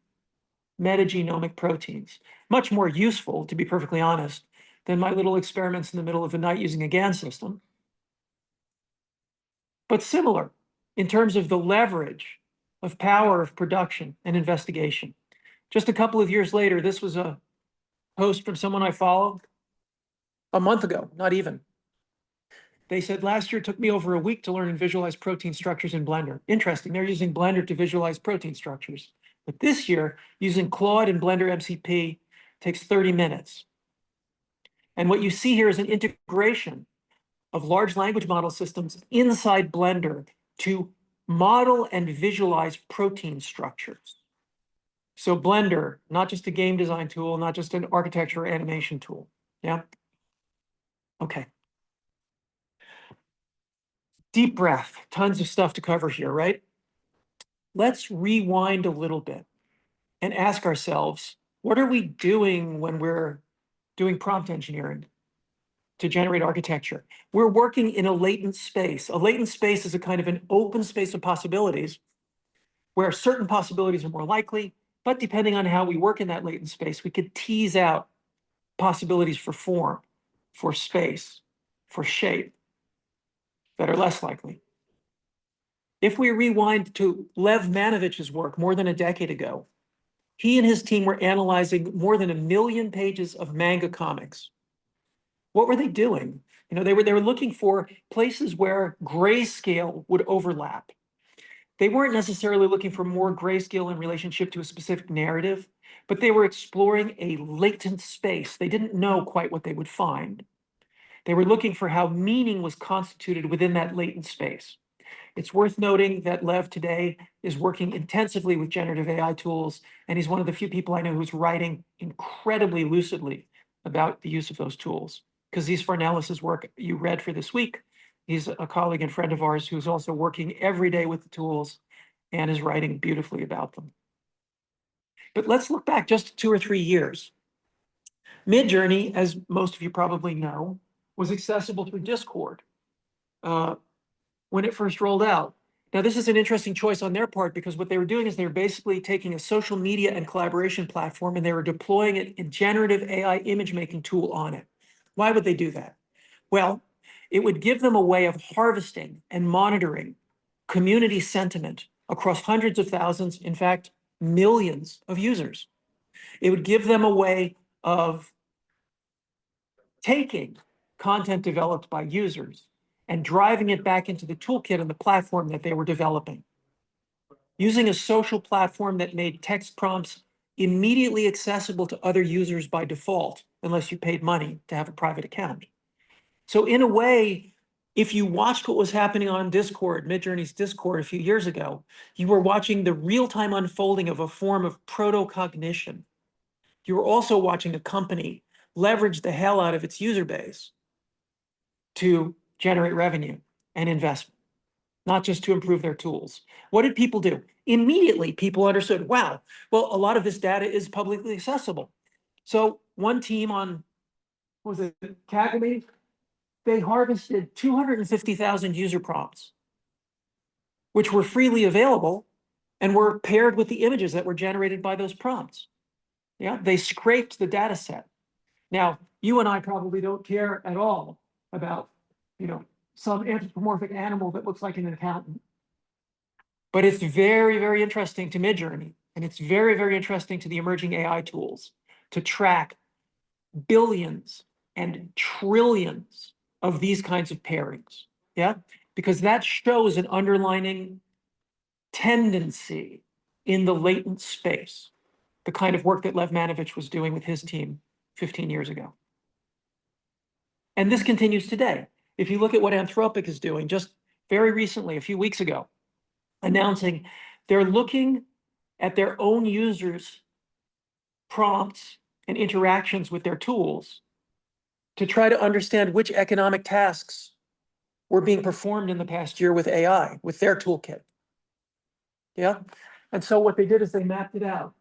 metagenomic proteins. Much more useful, to be perfectly honest, than my little experiments in the middle of the night using a GAN system. But similar in terms of the leverage of power of production and investigation. Just a couple of years later, this was a post from someone I followed a month ago, not even. They said, last year it took me over a week to learn and visualize protein structures in Blender. Interesting, they're using Blender to visualize protein structures. But this year, using Claude and Blender MCP takes 30 minutes. And what you see here is an integration of large language model systems inside Blender to model and visualize protein structures. So Blender, not just a game design tool, not just an architecture or animation tool. Yeah? Okay. Deep breath, tons of stuff to cover here, right? Let's rewind a little bit and ask ourselves, what are we doing when we're doing prompt engineering to generate architecture? We're working in a latent space. A latent space is a kind of an open space of possibilities where certain possibilities are more likely, but depending on how we work in that latent space, we could tease out possibilities for form, for space, for shape that are less likely. If we rewind to Lev Manovich's work more than a decade ago, he and his team were analyzing more than 1 million pages of manga comics. What were they doing? You know, they were looking for places where grayscale would overlap. They weren't necessarily looking for more grayscale in relationship to a specific narrative, but they were exploring a latent space. They didn't know quite what they would find. They were looking for how meaning was constituted within that latent space. It's worth noting that Lev today is working intensively with generative AI tools, and he's one of the few people I know who's writing incredibly lucidly about the use of those tools. Because these Farnellis's work you read for this week, he's a colleague and friend of ours who's also working every day with the tools and is writing beautifully about them. But let's look back just 2 or 3 years. Midjourney, as most of you probably know, was accessible through Discord when it first rolled out. Now, this is an interesting choice on their part because what they were doing is they were basically taking a social media and collaboration platform and they were deploying a generative AI image making tool on it. Why would they do that? Well, it would give them a way of harvesting and monitoring community sentiment across hundreds of thousands, in fact, millions of users. It would give them a way of taking content developed by users and driving it back into the toolkit and the platform that they were developing. Using a social platform that made text prompts immediately accessible to other users by default, unless you paid money to have a private account. So in a way, if you watched what was happening on Discord, Midjourney's Discord a few years ago, you were watching the real-time unfolding of a form of proto-cognition. You were also watching a company leverage the hell out of its user base to generate revenue and investment, not just to improve their tools. What did people do? Immediately, people understood, wow, well, a lot of this data is publicly accessible. So one team on, what was it, Kagami? They harvested 250,000 user prompts, which were freely available and were paired with the images that were generated by those prompts. Yeah, they scraped the data set. Now, you and I probably don't care at all about, you know, some anthropomorphic animal that looks like an accountant. But it's very, very interesting to Midjourney, and it's very, very interesting to the emerging AI tools to track billions and trillions of these kinds of pairings. Yeah, because that shows an underlining tendency in the latent space, the kind of work that Lev Manovich was doing with his team 15 years ago. And this continues today. If you look at what Anthropic is doing, just very recently, a few weeks ago, announcing they're looking at their own users' prompts and interactions with their tools to try to understand which economic tasks were being performed in the past year with AI, with their toolkit. Yeah. And so what they did is they mapped it out.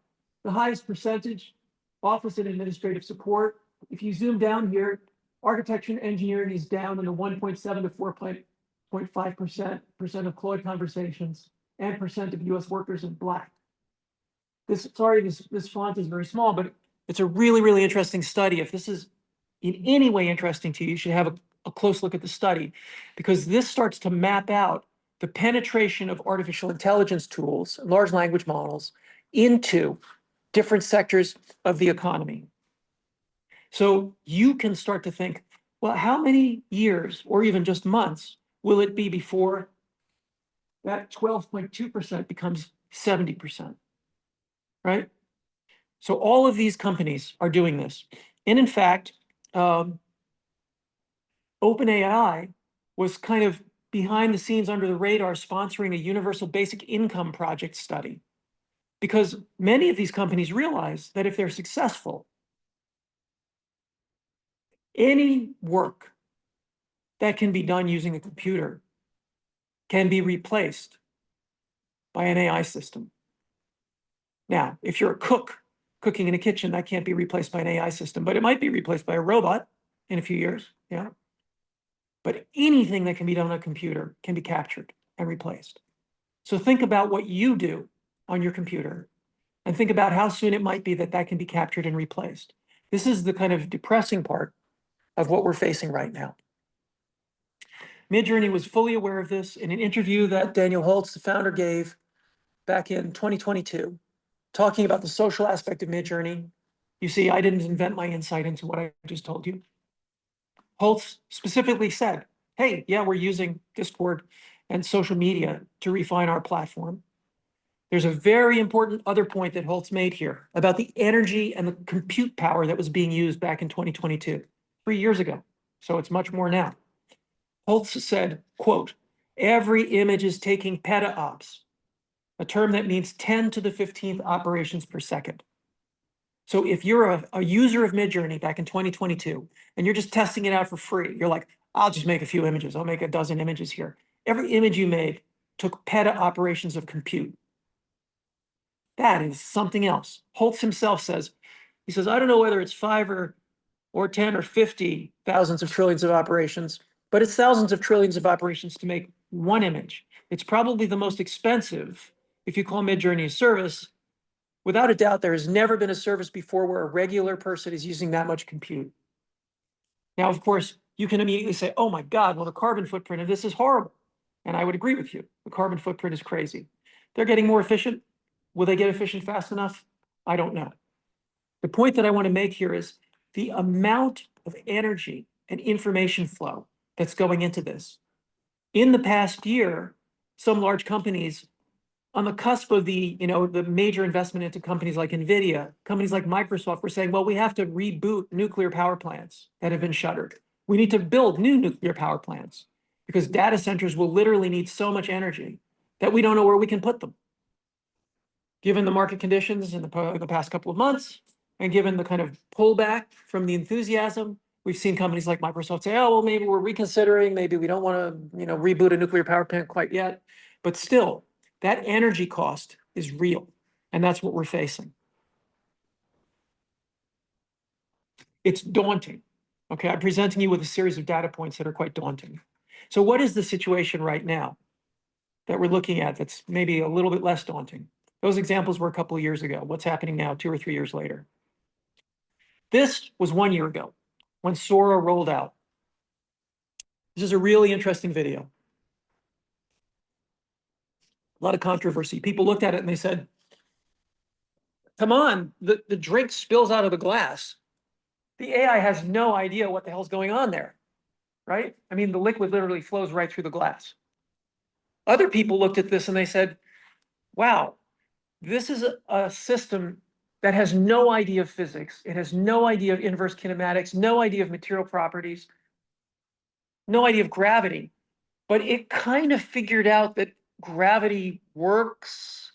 The highest percentage, office and administrative support. If you zoom down here, architecture and engineering is down in the 1.7 to 4.5% of Claude conversations and percent of US workers in Black. This font is very small, but it's a really, really interesting study. If this is in any way interesting to you, you should have a close look at the study because this starts to map out the penetration of artificial intelligence tools, large language models, into different sectors of the economy. So you can start to think, well, how many years or even just months will it be before that 12.2% becomes 70%, right? So all of these companies are doing this. And in fact, OpenAI was kind of behind the scenes under the radar sponsoring a universal basic income project study. Because many of these companies realize that if they're successful, any work that can be done using a computer can be replaced by an AI system. Now, if you're a cook cooking in a kitchen, that can't be replaced by an AI system, but it might be replaced by a robot in a few years, yeah. But anything that can be done on a computer can be captured and replaced. So think about what you do on your computer and think about how soon it might be that that can be captured and replaced. This is the kind of depressing part of what we're facing right now. Midjourney was fully aware of this in an interview that Daniel Holtz, the founder, gave back in 2022, talking about the social aspect of Midjourney. You see, I didn't invent my insight into what I just told you. Holtz specifically said, hey, yeah, we're using Discord and social media to refine our platform. There's a very important other point that Holtz made here about the energy and the compute power that was being used back in 2022, 3 years ago. So it's much more now. Holtz said, quote, every image is taking petaops, a term that means 10 to the 15th operations per second. So if you're a user of Midjourney back in 2022, and you're just testing it out for free, you're like, I'll just make a few images. I'll make a dozen images here. Every image you made took peta operations of compute. That is something else. Holtz himself says, he says, I don't know whether it's 5 or 10 or 50 thousands of trillions of operations, but it's thousands of trillions of operations to make one image. It's probably the most expensive if you call Midjourney a service. Without a doubt, there has never been a service before where a regular person is using that much compute. Now, of course, you can immediately say, oh my God, well, the carbon footprint of this is horrible. And I would agree with you. The carbon footprint is crazy. They're getting more efficient. Will they get efficient fast enough? I don't know. The point that I want to make here is the amount of energy and information flow that's going into this. In the past year, some large companies on the cusp of the major investment into companies like NVIDIA, companies like Microsoft were saying, well, we have to reboot nuclear power plants that have been shuttered. We need to build new nuclear power plants because data centers will literally need so much energy that we don't know where we can put them. Given the market conditions in the past couple of months, and given the kind of pullback from the enthusiasm, we've seen companies like Microsoft say, oh, well, maybe we're reconsidering, maybe we don't want to reboot a nuclear power plant quite yet. But still, that energy cost is real, and that's what we're facing. It's daunting. Okay, I'm presenting you with a series of data points that are quite daunting. So what is the situation right now that we're looking at that's maybe a little bit less daunting? Those examples were a couple of years ago. What's happening now, 2 or 3 years later? This was 1 year ago when Sora rolled out. This is a really interesting video. A lot of controversy. People looked at it and they said, come on, the drink spills out of the glass. The AI has no idea what the hell's going on there, right? I mean, the liquid literally flows right through the glass. Other people looked at this and they said, wow, this is a system that has no idea of physics. It has no idea of inverse kinematics, no idea of material properties, no idea of gravity, but it kind of figured out that gravity works.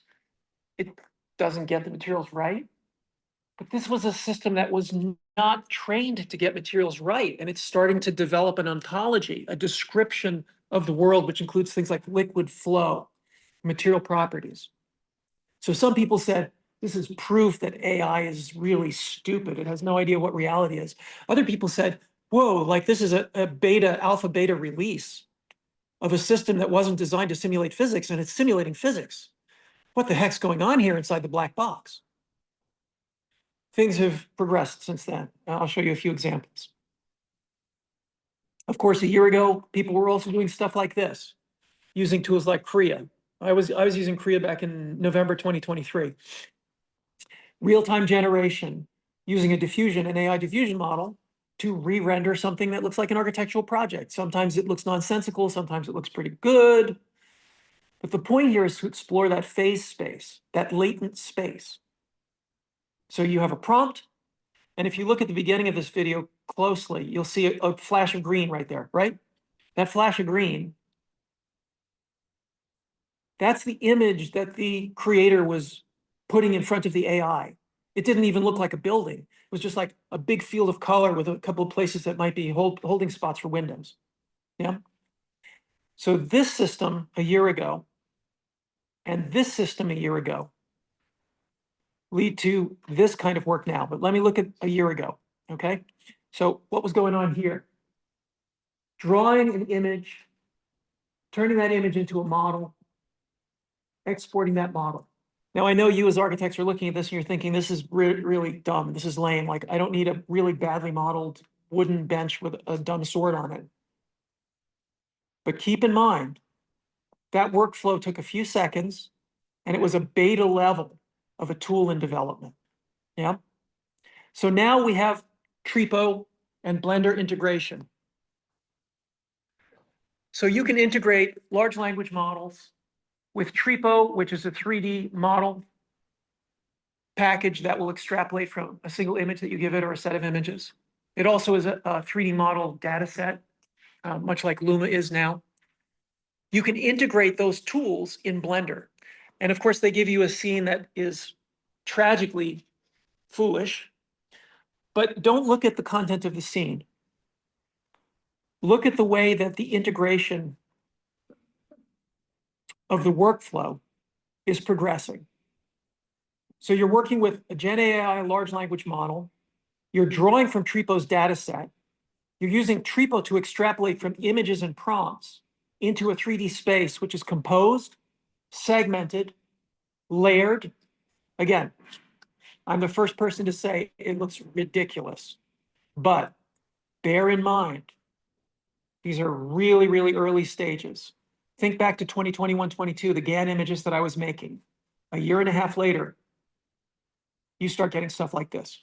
It doesn't get the materials right. But this was a system that was not trained to get materials right. And it's starting to develop an ontology, a description of the world, which includes things like liquid flow, material properties. So some people said, this is proof that AI is really stupid. It has no idea what reality is. Other people said, whoa, like this is a alpha beta release of a system that wasn't designed to simulate physics, and it's simulating physics. What the heck's going on here inside the black box? Things have progressed since then. I'll show you a few examples. Of course, a year ago, people were also doing stuff like this. using tools like Creo. I was using Creo back in November 2023. Real-time generation, using an AI diffusion model to re-render something that looks like an architectural project. Sometimes it looks nonsensical, sometimes it looks pretty good. But the point here is to explore that phase space, that latent space. So you have a prompt, and if you look at the beginning of this video closely, you'll see a flash of green right there, right? That flash of green, that's the image that the creator was putting in front of the AI. It didn't even look like a building. It was just like a big field of color with a couple of places that might be holding spots for windows. Yeah. So this system a year ago and this system a year ago lead to this kind of work now. But let me look at a year ago. Okay. So what was going on here? Drawing an image, turning that image into a model, exporting that model. Now, I know you as architects are looking at this and you're thinking, this is really dumb. This is lame. Like, I don't need a really badly modeled wooden bench with a dumb sword on it. But keep in mind, that workflow took a few seconds and it was a beta level of a tool in development. Yeah. So now we have Trepo and Blender integration. So you can integrate large language models with Trepo, which is a 3D model package that will extrapolate from a single image that you give it or a set of images. It also is a 3D model data set, much like Luma is now. You can integrate those tools in Blender. And of course, they give you a scene that is tragically foolish, but don't look at the content of the scene. Look at the way that the integration of the workflow is progressing. So you're working with a Gen AI large language model. You're drawing from Trepo's data set. You're using Trepo to extrapolate from images and prompts into a 3D space, which is composed, segmented, layered. Again, I'm the first person to say it looks ridiculous, but bear in mind, these are really, really early stages. Think back to 2021, 22, the GAN images that I was making. A year and a half later, you start getting stuff like this.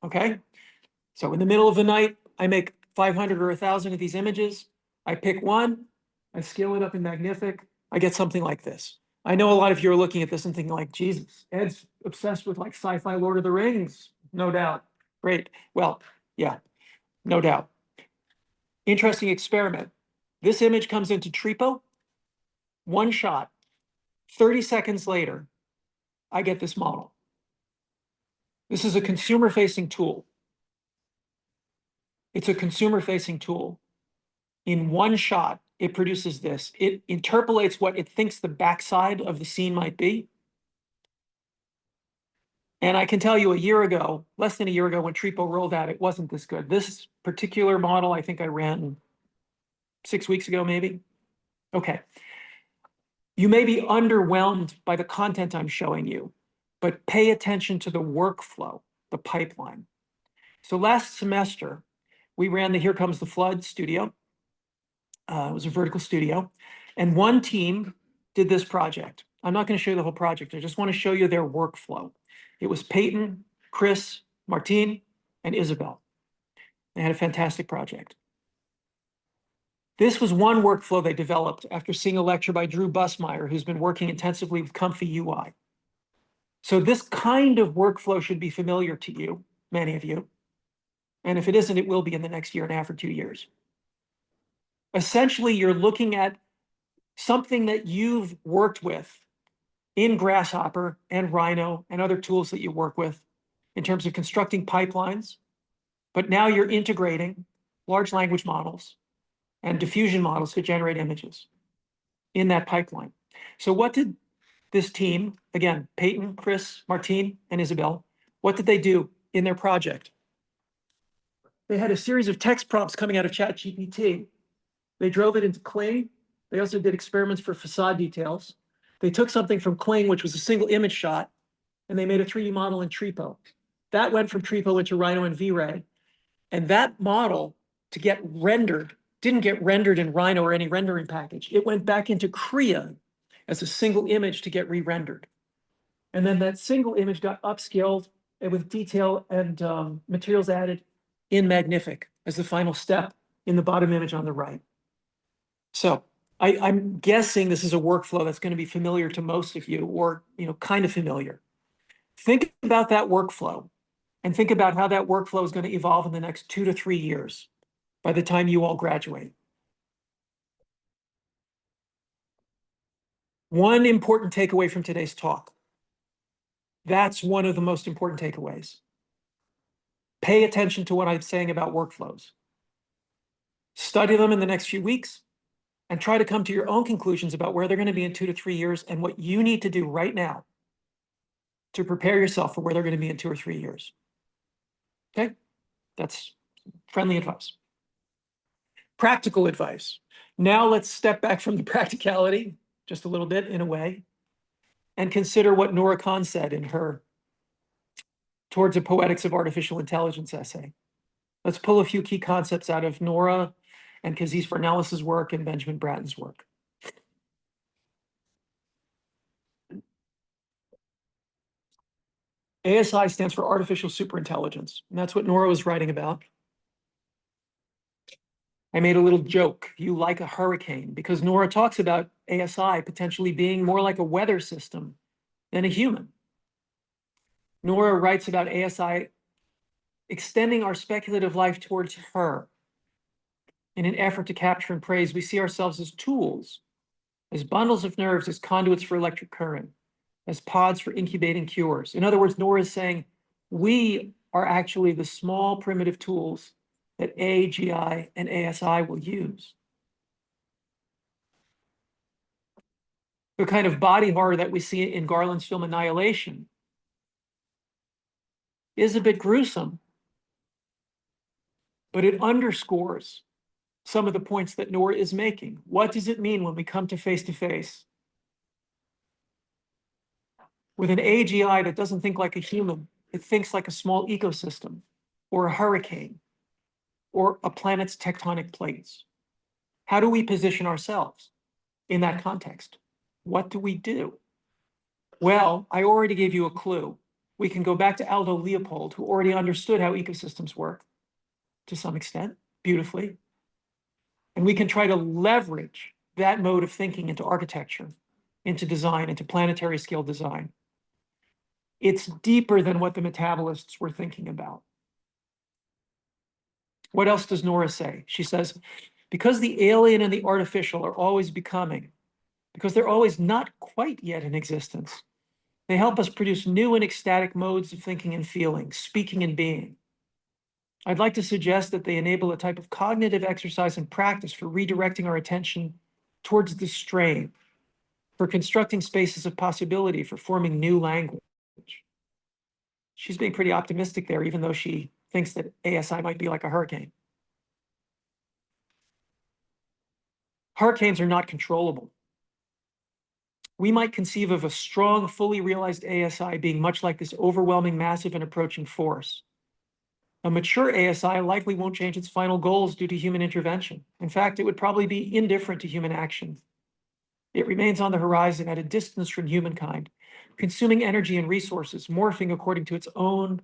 Okay? So in the middle of the night, I make 500 or 1,000 of these images. I pick one, I scale it up in Magnific, I get something like this. I know a lot of you are looking at this and thinking like, Jesus, Ed's obsessed with like sci-fi Lord of the Rings, no doubt. Great. Well, yeah, no doubt. Interesting experiment. This image comes into Trepo, one shot. 30 seconds later, I get this model. This is a consumer-facing tool. It's a consumer-facing tool. In one shot, it produces this. It interpolates what it thinks the backside of the scene might be. And I can tell you a year ago, less than a year ago, when Trepo rolled out, it wasn't this good. This particular model, I think I ran 6 weeks ago, maybe. Okay. You may be underwhelmed by the content I'm showing you, but pay attention to the workflow, the pipeline. So last semester, we ran the Here Comes the Flood studio. It was a vertical studio. And one team did this project. I'm not going to show you the whole project. I just want to show you their workflow. It was Peyton, Chris, Martine, and Isabel. They had a fantastic project. This was one workflow they developed after seeing a lecture by Drew Busmeyer, who's been working intensively with Comfy UI. So this kind of workflow should be familiar to you, many of you. And if it isn't, it will be in the next year and a half or 2 years. Essentially, you're looking at something that you've worked with in Grasshopper and Rhino and other tools that you work with in terms of constructing pipelines, but now you're integrating large language models and diffusion models to generate images in that pipeline. So what did this team, again, Peyton, Chris, Martine, and Isabel, what did they do in their project? They had a series of text prompts coming out of ChatGPT. They drove it into Kling. They also did experiments for facade details. They took something from Kling, which was a single image shot, and they made a 3D model in Trepo. That went from Trepo into Rhino and V-Ray. And that model, to get rendered didn't get rendered in Rhino or any rendering package. It went back into Creo as a single image to get re-rendered. And then that single image got upscaled and with detail and materials added in Magnific as the final step in the bottom image on the right. So I'm guessing this is a workflow that's going to be familiar to most of you, or kind of familiar. Think about that workflow and think about how that workflow is going to evolve in the next 2 to 3 years by the time you all graduate. One important takeaway from today's talk. That's one of the most important takeaways. Pay attention to what I'm saying about workflows. Study them in the next few weeks and try to come to your own conclusions about where they're going to be in 2 to 3 years and what you need to do right now to prepare yourself for where they're going to be in 2 or 3 years. Okay? That's friendly advice. Practical advice. Now let's step back from the practicality just a little bit in a way and consider what Nora Khan said in her Towards a Poetics of Artificial Intelligence essay. Let's pull a few key concepts out of Nora and Kazis Farnellis' work and Benjamin Bratton's work. ASI stands for Artificial Superintelligence, and that's what Nora was writing about. I made a little joke, you like a hurricane, because Nora talks about ASI potentially being more like a weather system than a human. Nora writes about ASI extending our speculative life towards her. In an effort to capture and praise, we see ourselves as tools, as bundles of nerves, as conduits for electric current, as pods for incubating cures. In other words, Nora is saying we are actually the small primitive tools that AGI and ASI will use. The kind of body horror that we see in Garland's film Annihilation is a bit gruesome, but it underscores some of the points that Nora is making. What does it mean when we come to face with an AGI that doesn't think like a human? It thinks like a small ecosystem or a hurricane or a planet's tectonic plates. How do we position ourselves in that context? What do we do? Well, I already gave you a clue. We can go back to Aldo Leopold, who already understood how ecosystems work to some extent, beautifully. And we can try to leverage that mode of thinking into architecture, into design, into planetary scale design. It's deeper than what the metabolists were thinking about. What else does Nora say? She says, because the alien and the artificial are always becoming, because they're always not quite yet in existence, they help us produce new and ecstatic modes of thinking and feeling, speaking and being. I'd like to suggest that they enable a type of cognitive exercise and practice for redirecting our attention towards the strain, for constructing spaces of possibility, for forming new language. She's being pretty optimistic there, even though she thinks that ASI might be like a hurricane. Hurricanes are not controllable. We might conceive of a strong, fully realized ASI being much like this overwhelming, massive, and approaching force. A mature ASI likely won't change its final goals due to human intervention. In fact, it would probably be indifferent to human action. It remains on the horizon at a distance from humankind, consuming energy and resources, morphing according to its own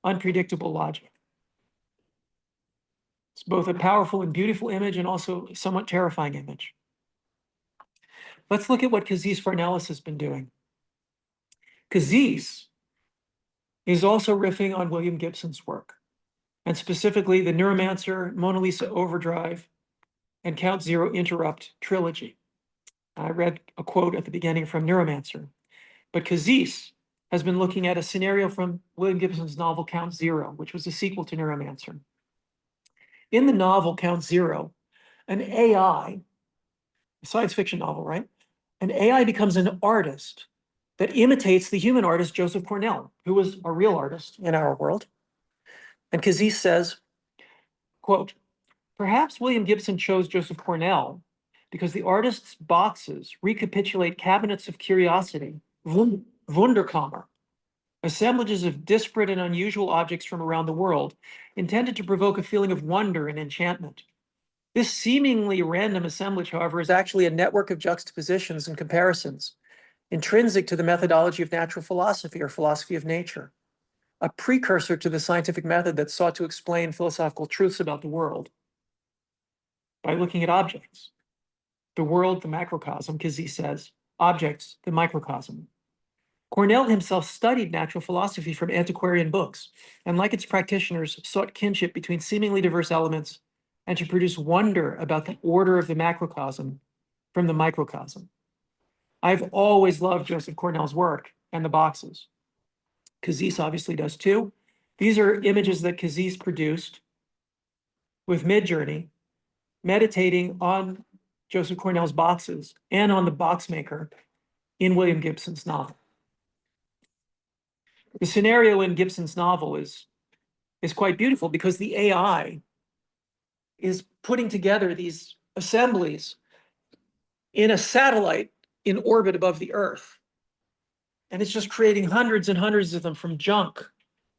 unpredictable logic. It's both a powerful and beautiful image and also a somewhat terrifying image. Let's look at what Kazis Farnellis has been doing. Kazis is also riffing on William Gibson's work, and specifically the Neuromancer, Mona Lisa Overdrive, and Count Zero Interrupt trilogy. I read a quote at the beginning from Neuromancer, but Kazis has been looking at a scenario from William Gibson's novel Count Zero, which was a sequel to Neuromancer. In the novel Count Zero, an AI, a science fiction novel, right? An AI becomes an artist that imitates the human artist Joseph Cornell, who was a real artist in our world. And Kazis says, quote, perhaps William Gibson chose Joseph Cornell because the artist's boxes recapitulate cabinets of curiosity, Wunderkammer, assemblages of disparate and unusual objects from around the world, intended to provoke a feeling of wonder and enchantment. This seemingly random assemblage, however, is actually a network of juxtapositions and comparisons, intrinsic to the methodology of natural philosophy or philosophy of nature, a precursor to the scientific method that sought to explain philosophical truths about the world by looking at objects. The world, the macrocosm, Kazee says, objects, the microcosm. Cornell himself studied natural philosophy from antiquarian books, and like its practitioners, sought kinship between seemingly diverse elements and to produce wonder about the order of the macrocosm from the microcosm. I've always loved Joseph Cornell's work and the boxes. Kazee obviously does too. These are images that Kazee produced with Midjourney, meditating on Joseph Cornell's boxes and on the box maker in William Gibson's novel. The scenario in Gibson's novel is quite beautiful because the AI is putting together these assemblies in a satellite in orbit above the Earth. And it's just creating hundreds and hundreds of them from junk,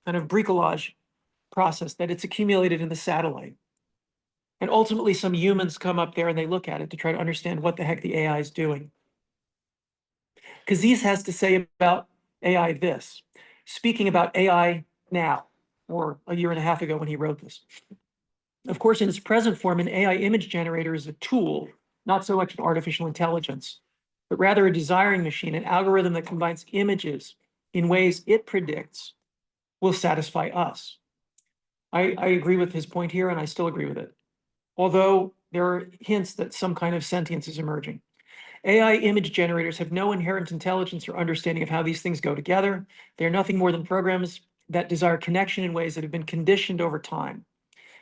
kind of bricolage process that it's accumulated in the satellite. And ultimately, some humans come up there and they look at it to try to understand what the heck the AI is doing. Kazee has to say about AI this, speaking about AI now, or a year and a half ago when he wrote this. Of course, in its present form, an AI image generator is a tool, not so much an artificial intelligence, but rather a desiring machine, an algorithm that combines images in ways it predicts will satisfy us. I agree with his point here, and I still agree with it. Although there are hints that some kind of sentience is emerging. AI image generators have no inherent intelligence or understanding of how these things go together. They're nothing more than programs that desire connection in ways that have been conditioned over time.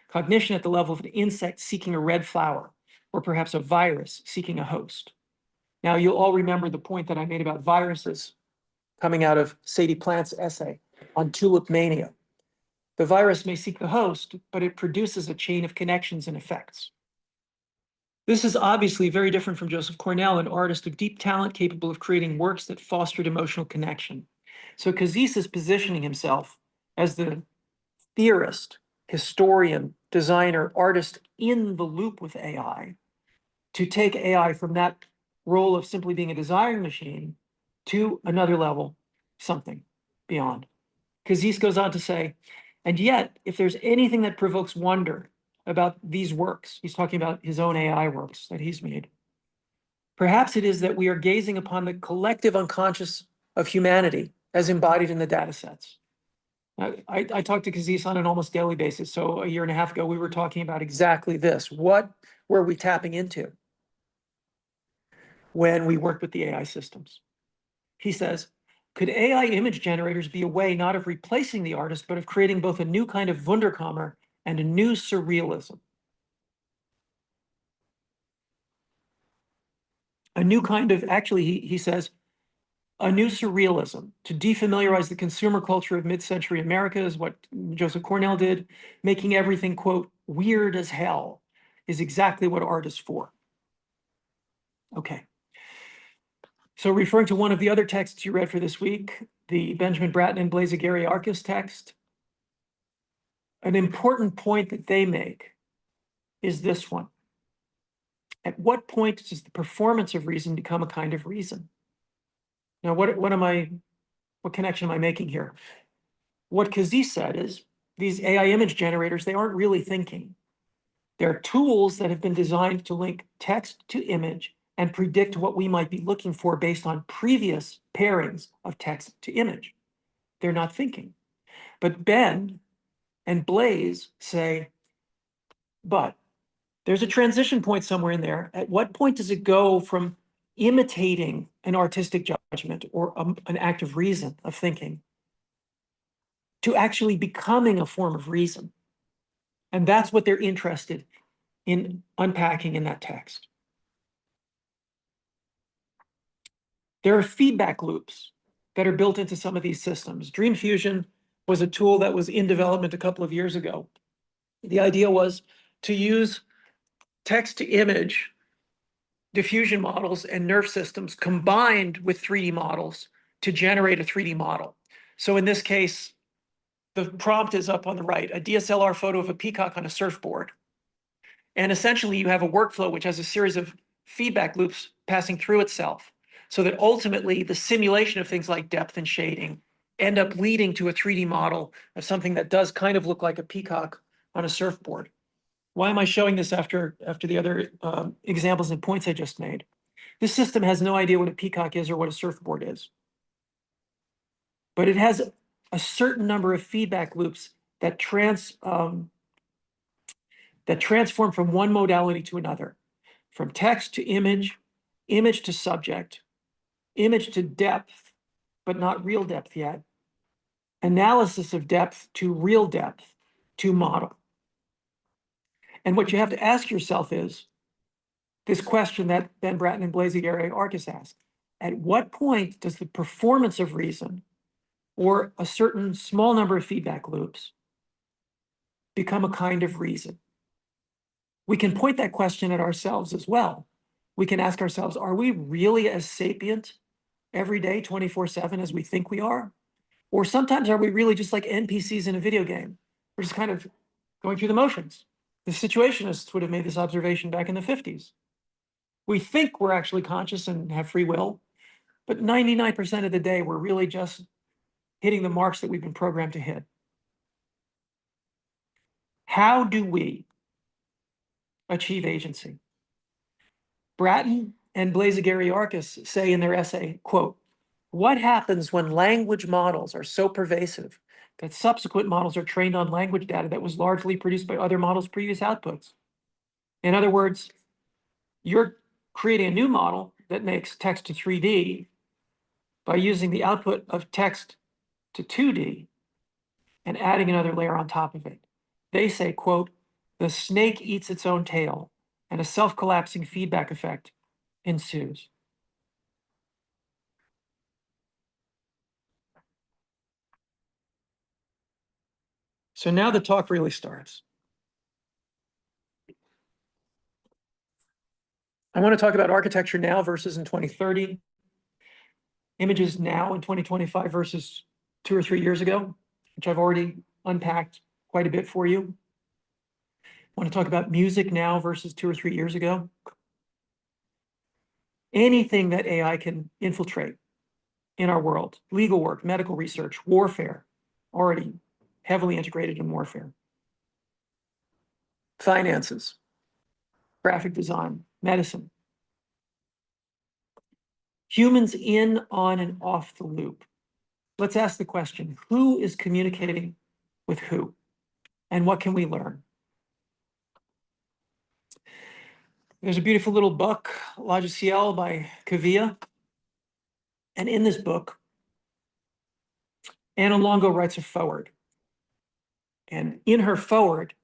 Cognition at the level of an insect seeking a red flower, or perhaps a virus seeking a host. Now, you'll all remember the point that I made about viruses coming out of Sadie Plant's essay on tulip mania. The virus may seek the host, but it produces a chain of connections and effects. This is obviously very different from Joseph Cornell, an artist of deep talent capable of creating works that fostered emotional connection. So Kazee is positioning himself as the theorist, historian, designer, artist in the loop with AI to take AI from that role of simply being a desiring machine to another level, something beyond. Kazee goes on to say, and yet, if there's anything that provokes wonder about these works, he's talking about his own AI works that he's made, perhaps it is that we are gazing upon the collective unconscious of humanity as embodied in the data sets. I talked to Kazee on an almost daily basis. So a year and a half ago, we were talking about exactly this. What were we tapping into when we worked with the AI systems? He says, could AI image generators be a way not of replacing the artist, but of creating both a new kind of Wunderkammer and a new surrealism? A new kind of, actually, he says, a new surrealism. To defamiliarize the consumer culture of mid-century America is what Joseph Cornell did. Making everything, quote, weird as hell is exactly what art is for. Okay. So referring to one of the other texts you read for this week, the Benjamin Bratton and Blaise Gary-Arcus text, an important point that they make is this one. At what point does the performance of reason become a kind of reason? Now, what connection am I making here? What Kazee said is these AI image generators, they aren't really thinking. They're tools that have been designed to link text to image and predict what we might be looking for based on previous pairings of text to image. They're not thinking. But Ben and Blaise say, but there's a transition point somewhere in there. At what point does it go from imitating an artistic judgment or an act of reason, of thinking, to actually becoming a form of reason? And that's what they're interested in unpacking in that text. There are feedback loops that are built into some of these systems. Dream Fusion was a tool that was in development a couple of years ago. The idea was to use text to image diffusion models and nerve systems combined with 3D models to generate a 3D model. So in this case, the prompt is up on the right, a DSLR photo of a peacock on a surfboard. And essentially you have a workflow which has a series of feedback loops passing through itself, so that ultimately the simulation of things like depth and shading end up leading to a 3D model of something that does kind of look like a peacock on a surfboard. Why am I showing this after the other examples and points I just made? This system has no idea what a peacock is or what a surfboard is. But it has a certain number of feedback loops that transform from one modality to another, from text to image, image to subject, image to depth, but not real depth yet, analysis of depth to real depth to model. And what you have to ask yourself is this question that Ben Bratton and Blaise AI Arch asked: at what point does the performance of reason or a certain small number of feedback loops become a kind of reason? We can point that question at ourselves as well. We can ask ourselves, are we really as sapient every day, 24/7, as we think we are? Or sometimes are we really just like NPCs in a video game? We're just kind of going through the motions. The situationists would have made this observation back in the 50s. We think we're actually conscious and have free will, but 99% of the day, we're really just hitting the marks that we've been programmed to hit. How do we achieve agency? Bratton and Blaise AI say in their essay, quote, "What happens when language models are so pervasive that subsequent models are trained on language data that was largely produced by other models' previous outputs?" In other words, you're creating a new model that makes text to 3D by using the output of text to 2D and adding another layer on top of it. They say, quote, "The snake eats its own tail and a self-collapsing feedback effect ensues." So now the talk really starts. I want to talk about architecture now versus in 2030, images now in 2025 versus 2 or 3 years ago, which I've already unpacked quite a bit for you. I want to talk about music now versus 2 or 3 years ago. Anything that AI can infiltrate in our world, legal work, medical research, warfare, already heavily integrated in warfare, finances, graphic design, medicine. Humans in, on, and off the loop. Let's ask the question, who is communicating with who? And what can we learn? There's a beautiful little book, Logiciel by Kavia. And in this book, Anna Longo writes a foreword. And in her foreword,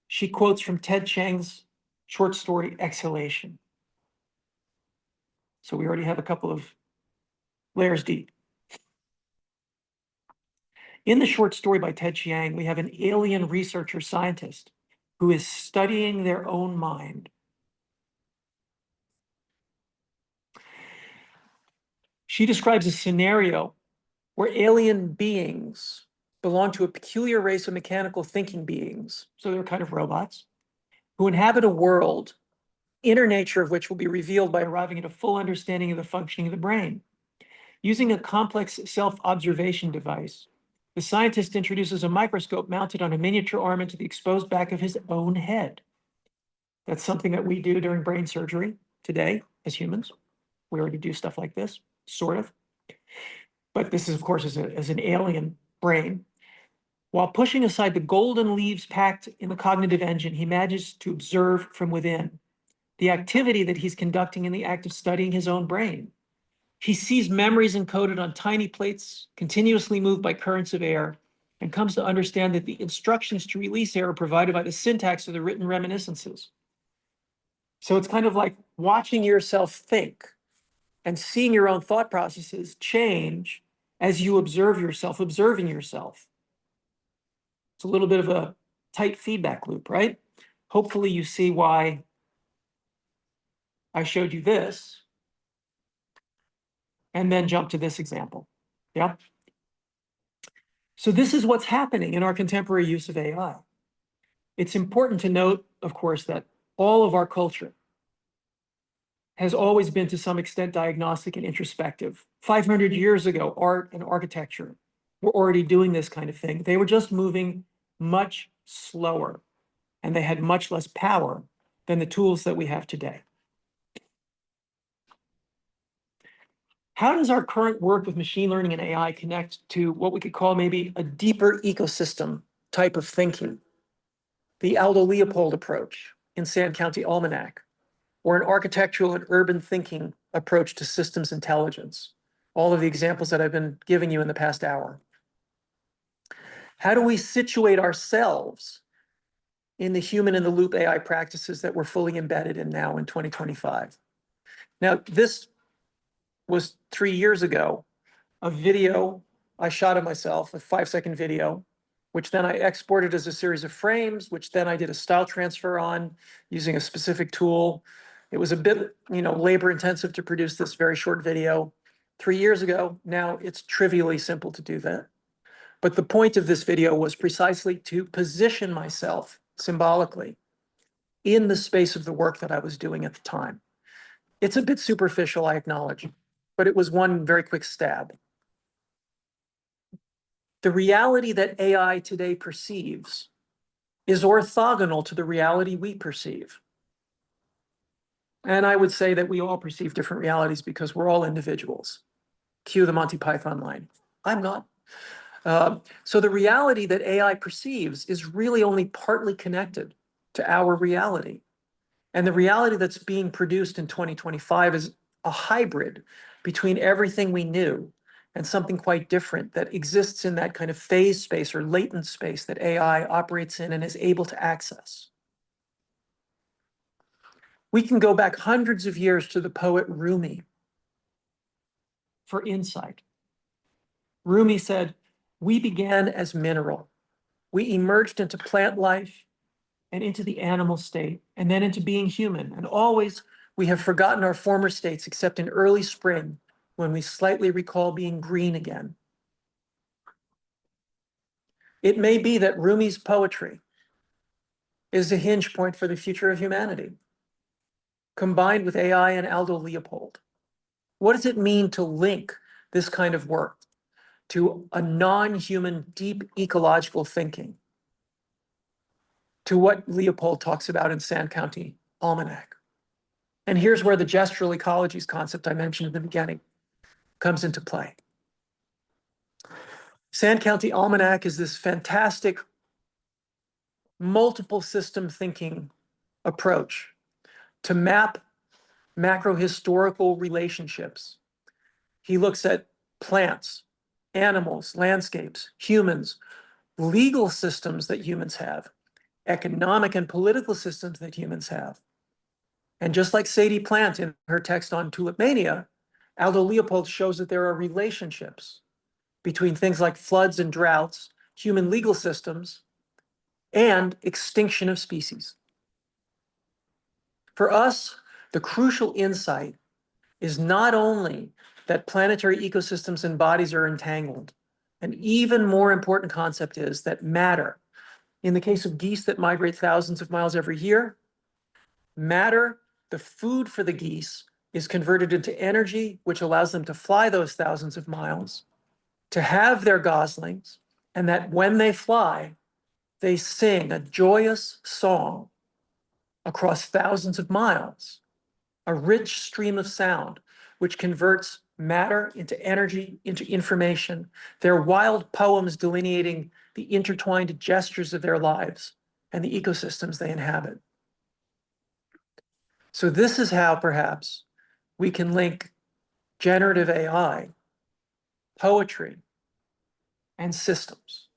she quotes from Ted Chiang's short story, Exhalation. So we already have a couple of layers deep. In the short story by Ted Chiang, we have an alien researcher scientist who is studying their own mind. She describes a scenario where alien beings belong to a peculiar race of mechanical thinking beings, so they're kind of robots, who inhabit a world, inner nature of which will be revealed by arriving at a full understanding of the functioning of the brain. Using a complex self-observation device, the scientist introduces a microscope mounted on a miniature arm into the exposed back of his own head. That's something that we do during brain surgery today as humans. We already do stuff like this, sort of. But this is, of course, as an alien brain. While pushing aside the golden leaves packed in the cognitive engine, he manages to observe from within the activity that he's conducting in the act of studying his own brain. He sees memories encoded on tiny plates continuously moved by currents of air and comes to understand that the instructions to release air are provided by the syntax of the written reminiscences. So it's kind of like watching yourself think and seeing your own thought processes change as you observe yourself, observing yourself. It's a little bit of a tight feedback loop, right? Hopefully you see why I showed you this and then jump to this example. Yeah. So this is what's happening in our contemporary use of AI. It's important to note, of course, that all of our culture has always been to some extent diagnostic and introspective. 500 years ago, art and architecture were already doing this kind of thing. They were just moving much slower, and they had much less power than the tools that we have today. How does our current work with machine learning and AI connect to what we could call maybe a deeper ecosystem type of thinking? The Aldo Leopold approach in Sand County Almanac, or an architectural and urban thinking approach to systems intelligence. All of the examples that I've been giving you in the past hour. How do we situate ourselves in the human in the loop AI practices that we're fully embedded in now in 2025? Now, this was 3 years ago, a video I shot of myself, a 5-second video, which then I exported as a series of frames, which then I did a style transfer on using a specific tool. It was a bit, labor intensive to produce this very short video 3 years ago. Now it's trivially simple to do that. But the point of this video was precisely to position myself symbolically in the space of the work that I was doing at the time. It's a bit superficial, I acknowledge, but it was one very quick stab. The reality that AI today perceives is orthogonal to the reality we perceive. And I would say that we all perceive different realities because we're all individuals. Cue the Monty Python line. I'm not. So the reality that AI perceives is really only partly connected to our reality. And the reality that's being produced in 2025 is a hybrid between everything we knew and something quite different that exists in that kind of phase space or latent space that AI operates in and is able to access. We can go back hundreds of years to the poet Rumi for insight. Rumi said, "We began as mineral. We emerged into plant life and into the animal state, and then into being human. And always we have forgotten our former states except in early spring, when we slightly recall being green again." It may be that Rumi's poetry is a hinge point for the future of humanity, combined with AI and Aldo Leopold. What does it mean to link this kind of work to a non-human, deep ecological thinking, to what Leopold talks about in Sand County Almanac? And here's where the gestural ecologies concept I mentioned in the beginning comes into play. Sand County Almanac is this fantastic multiple system thinking approach to map macro-historical relationships. He looks at plants, animals, landscapes, humans, legal systems that humans have, economic and political systems that humans have. And just like Sadie Plant in her text on Tulip Mania, Aldo Leopold shows that there are relationships between things like floods and droughts, human legal systems, and extinction of species. For us, the crucial insight is not only that planetary ecosystems and bodies are entangled. An even more important concept is that matter, in the case of geese that migrate thousands of miles every year, matter, the food for the geese, is converted into energy, which allows them to fly those thousands of miles, to have their goslings, and that when they fly, they sing a joyous song across thousands of miles, a rich stream of sound, which converts matter into energy, into information. Their wild poems delineating the intertwined gestures of their lives and the ecosystems they inhabit. So this is how perhaps we can link generative AI, poetry, and systems.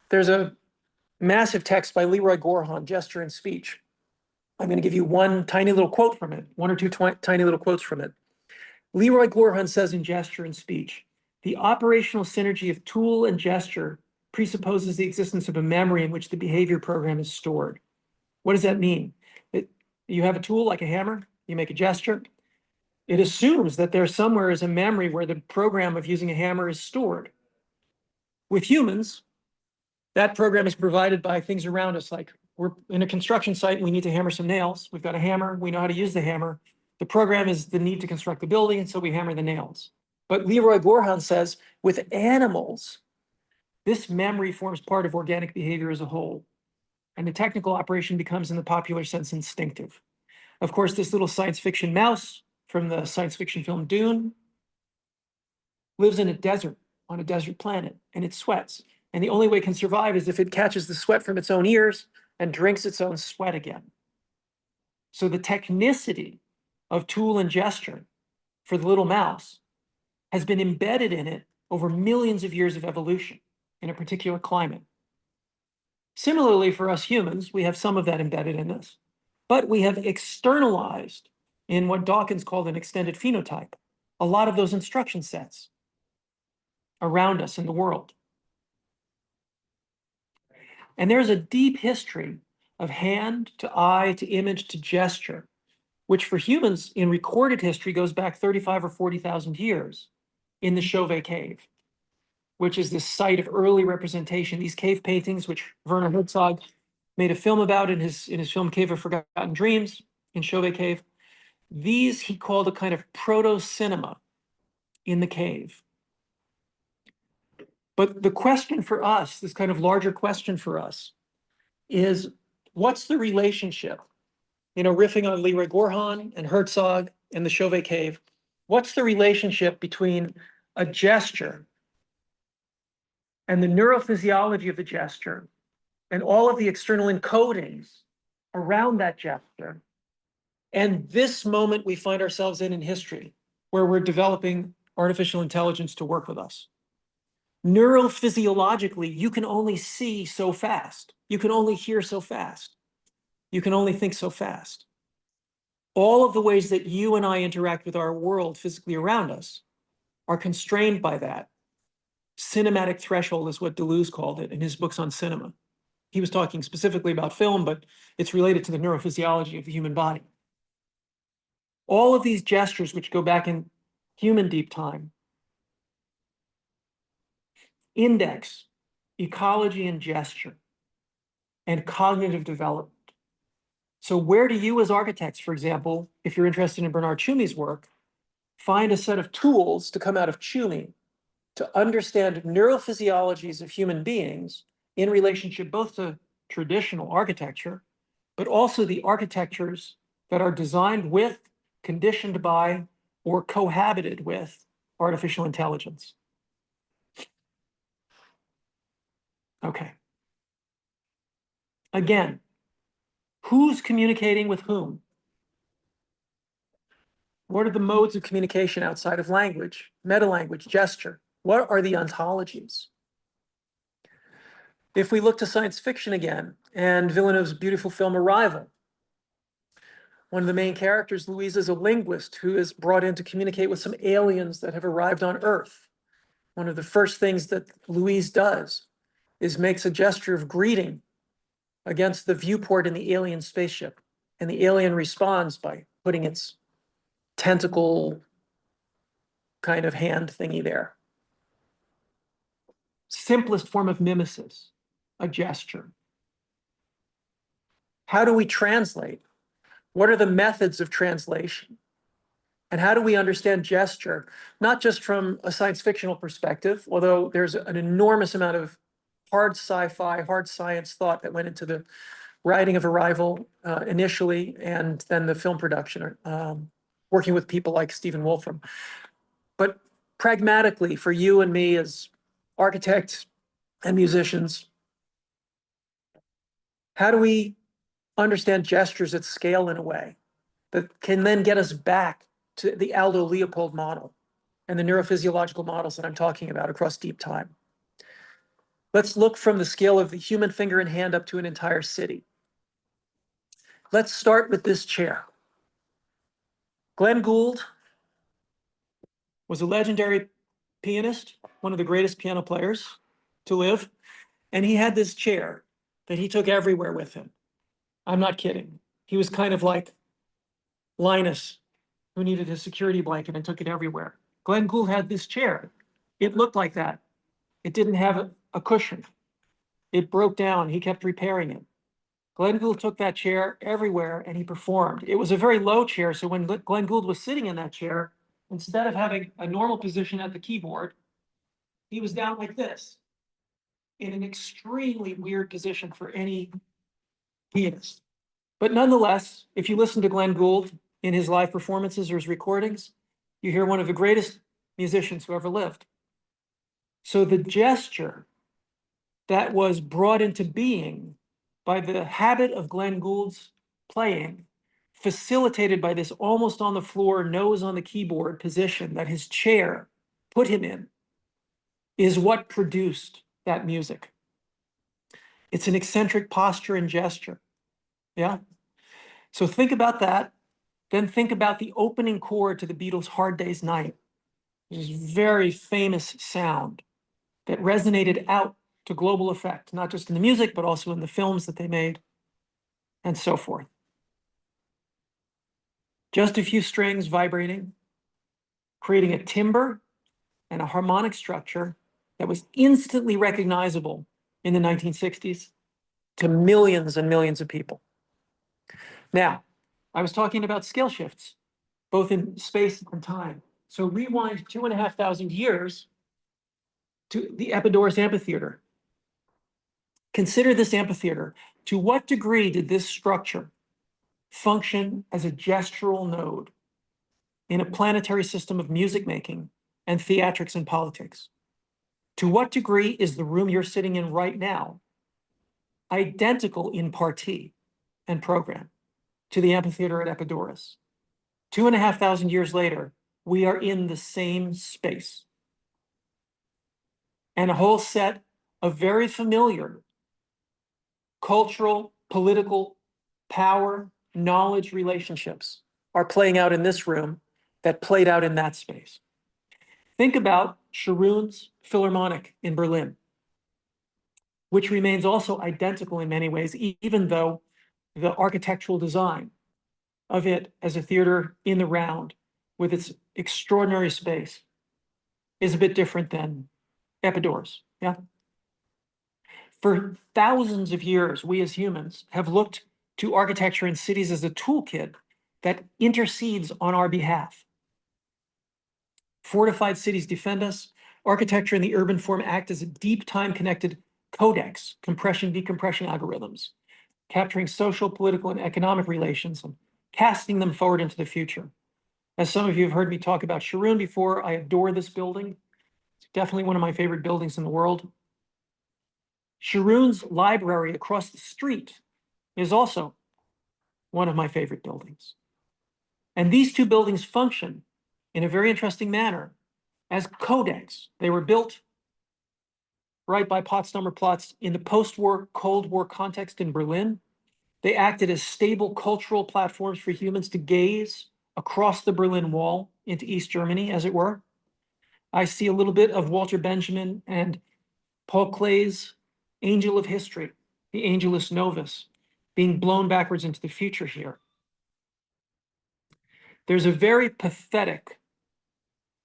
There's a massive text by Leroy Gorham, Gesture and Speech. I'm going to give you one tiny little quote from it, one or two tiny little quotes from it. Leroy Gorham says in Gesture and Speech, "The operational synergy of tool and gesture presupposes the existence of a memory in which the behavior program is stored." What does that mean? You have a tool like a hammer, you make a gesture. It assumes that there somewhere is a memory where the program of using a hammer is stored. With humans, that program is provided by things around us like we're in a construction site, we need to hammer some nails. We've got a hammer, we know how to use the hammer. The program is the need to construct the building, and so we hammer the nails. But Leroy Gorhan says, with animals, this memory forms part of organic behavior as a whole. And the technical operation becomes, in the popular sense, instinctive. Of course, this little science fiction mouse from the science fiction film Dune lives in a desert, on a desert planet, and it sweats. And the only way it can survive is if it catches the sweat from its own ears and drinks its own sweat again. So the technicity of tool and gesture for the little mouse has been embedded in it over millions of years of evolution in a particular climate. Similarly, for us humans, we have some of that embedded in us, but we have externalized, in what Dawkins called an extended phenotype, a lot of those instruction sets around us in the world. And there's a deep history of hand to eye to image to gesture, which for humans in recorded history goes back 35 or 40,000 years in the Chauvet Cave, which is this site of early representation. These cave paintings, which Werner Herzog made a film about in his film Cave of Forgotten Dreams in Chauvet Cave. These he called a kind of proto-cinema in the cave. But the question for us, this kind of larger question for us, is what's the relationship? You know, riffing on Leroy Gorhan and Herzog and the Chauvet Cave, what's the relationship between a gesture and the neurophysiology of the gesture and all of the external encodings around that gesture and this moment we find ourselves in history, where we're developing artificial intelligence to work with us? Neurophysiologically, you can only see so fast. You can only hear so fast. You can only think so fast. All of the ways that you and I interact with our world physically around us are constrained by that. Cinematic threshold is what Deleuze called it in his books on cinema. He was talking specifically about film, but it's related to the neurophysiology of the human body. All of these gestures, which go back in human deep time, index ecology and gesture and cognitive development. So where do you as architects, for example, if you're interested in Bernard Tschumi's work, find a set of tools to come out of Tschumi to understand neurophysiologies of human beings in relationship both to traditional architecture, but also the architectures that are designed with, conditioned by, or cohabited with artificial intelligence? Okay. Again, who's communicating with whom? What are the modes of communication outside of language, meta-language, gesture? What are the ontologies? If we look to science fiction again, and Villeneuve's beautiful film Arrival, one of the main characters, Louise, is a linguist who is brought in to communicate with some aliens that have arrived on Earth. One of the first things that Louise does is makes a gesture of greeting against the viewport in the alien spaceship. And the alien responds by putting its tentacle kind of hand thingy there. Simplest form of mimesis, a gesture. How do we translate? What are the methods of translation? And how do we understand gesture, not just from a science fictional perspective, although there's an enormous amount of hard sci-fi, hard science thought that went into the writing of Arrival initially, and then the film production, working with people like Stephen Wolfram. But pragmatically, for you and me as architects and musicians, how do we understand gestures at scale in a way that can then get us back to the Aldo Leopold model and the neurophysiological models that I'm talking about across deep time? Let's look from the scale of the human finger and hand up to an entire city. Let's start with this chair. Glenn Gould was a legendary pianist, one of the greatest piano players to live, and he had this chair that he took everywhere with him. I'm not kidding. He was kind of like Linus, who needed his security blanket and took it everywhere. Glenn Gould had this chair. It looked like that. It didn't have a cushion. It broke down. He kept repairing it. Glenn Gould took that chair everywhere and he performed. It was a very low chair, so when Glenn Gould was sitting in that chair, instead of having a normal position at the keyboard, he was down like this, in an extremely weird position for any pianist. But nonetheless, if you listen to Glenn Gould in his live performances or his recordings, you hear one of the greatest musicians who ever lived. So the gesture that was brought into being by the habit of Glenn Gould's playing, facilitated by this almost on the floor, nose on the keyboard position that his chair put him in, is what produced that music. It's an eccentric posture and gesture. Yeah. So think about that. Then think about the opening chord to the Beatles' Hard Day's Night. This very famous sound that resonated out to global effect, not just in the music, but also in the films that they made, and so forth. Just a few strings vibrating, creating a timbre and a harmonic structure that was instantly recognizable in the 1960s to millions and millions of people. Now, I was talking about scale shifts, both in space and time. So rewind 2,500 years to the Epidaurus Amphitheater. Consider this amphitheater. To what degree did this structure function as a gestural node in a planetary system of music making and theatrics and politics? To what degree is the room you're sitting in right now identical in partie and program to the amphitheater at Epidaurus? 2,500 years later, we are in the same space. And a whole set of very familiar cultural, political, power, knowledge relationships are playing out in this room that played out in that space. Think about Sharoon's Philharmonic in Berlin, which remains also identical in many ways, even though the architectural design of it as a theater in the round with its extraordinary space is a bit different than Epidaurus. Yeah. For thousands of years, we as humans have looked to architecture in cities as a toolkit that intercedes on our behalf. Fortified cities defend us. Architecture in the urban form act as a deep time-connected codex, compression, decompression algorithms, capturing social, political, and economic relations and casting them forward into the future. As some of you have heard me talk about Sharoon before, I adore this building. It's definitely one of my favorite buildings in the world. Sharoon's library across the street is also one of my favorite buildings. And these two buildings function in a very interesting manner as codex. They were built right by Potsdamer Platz in the post-war Cold War context in Berlin. They acted as stable cultural platforms for humans to gaze across the Berlin Wall into East Germany, as it were. I see a little bit of Walter Benjamin and Paul Klee's Angel of History, the Angelus Novus, being blown backwards into the future here. There's a very pathetic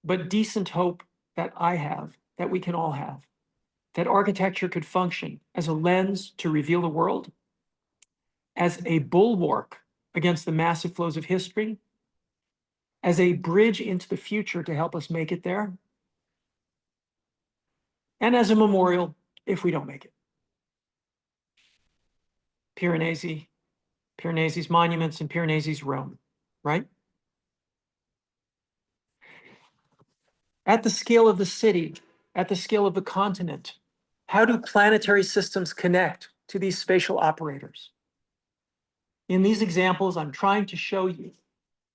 but decent hope that I have, that we can all have, that architecture could function as a lens to reveal the world, as a bulwark against the massive flows of history, as a bridge into the future to help us make it there, and as a memorial if we don't make it. Piranesi's monuments, and Piranesi's Rome, right? At the scale of the city, at the scale of the continent, how do planetary systems connect to these spatial operators? In these examples, I'm trying to show you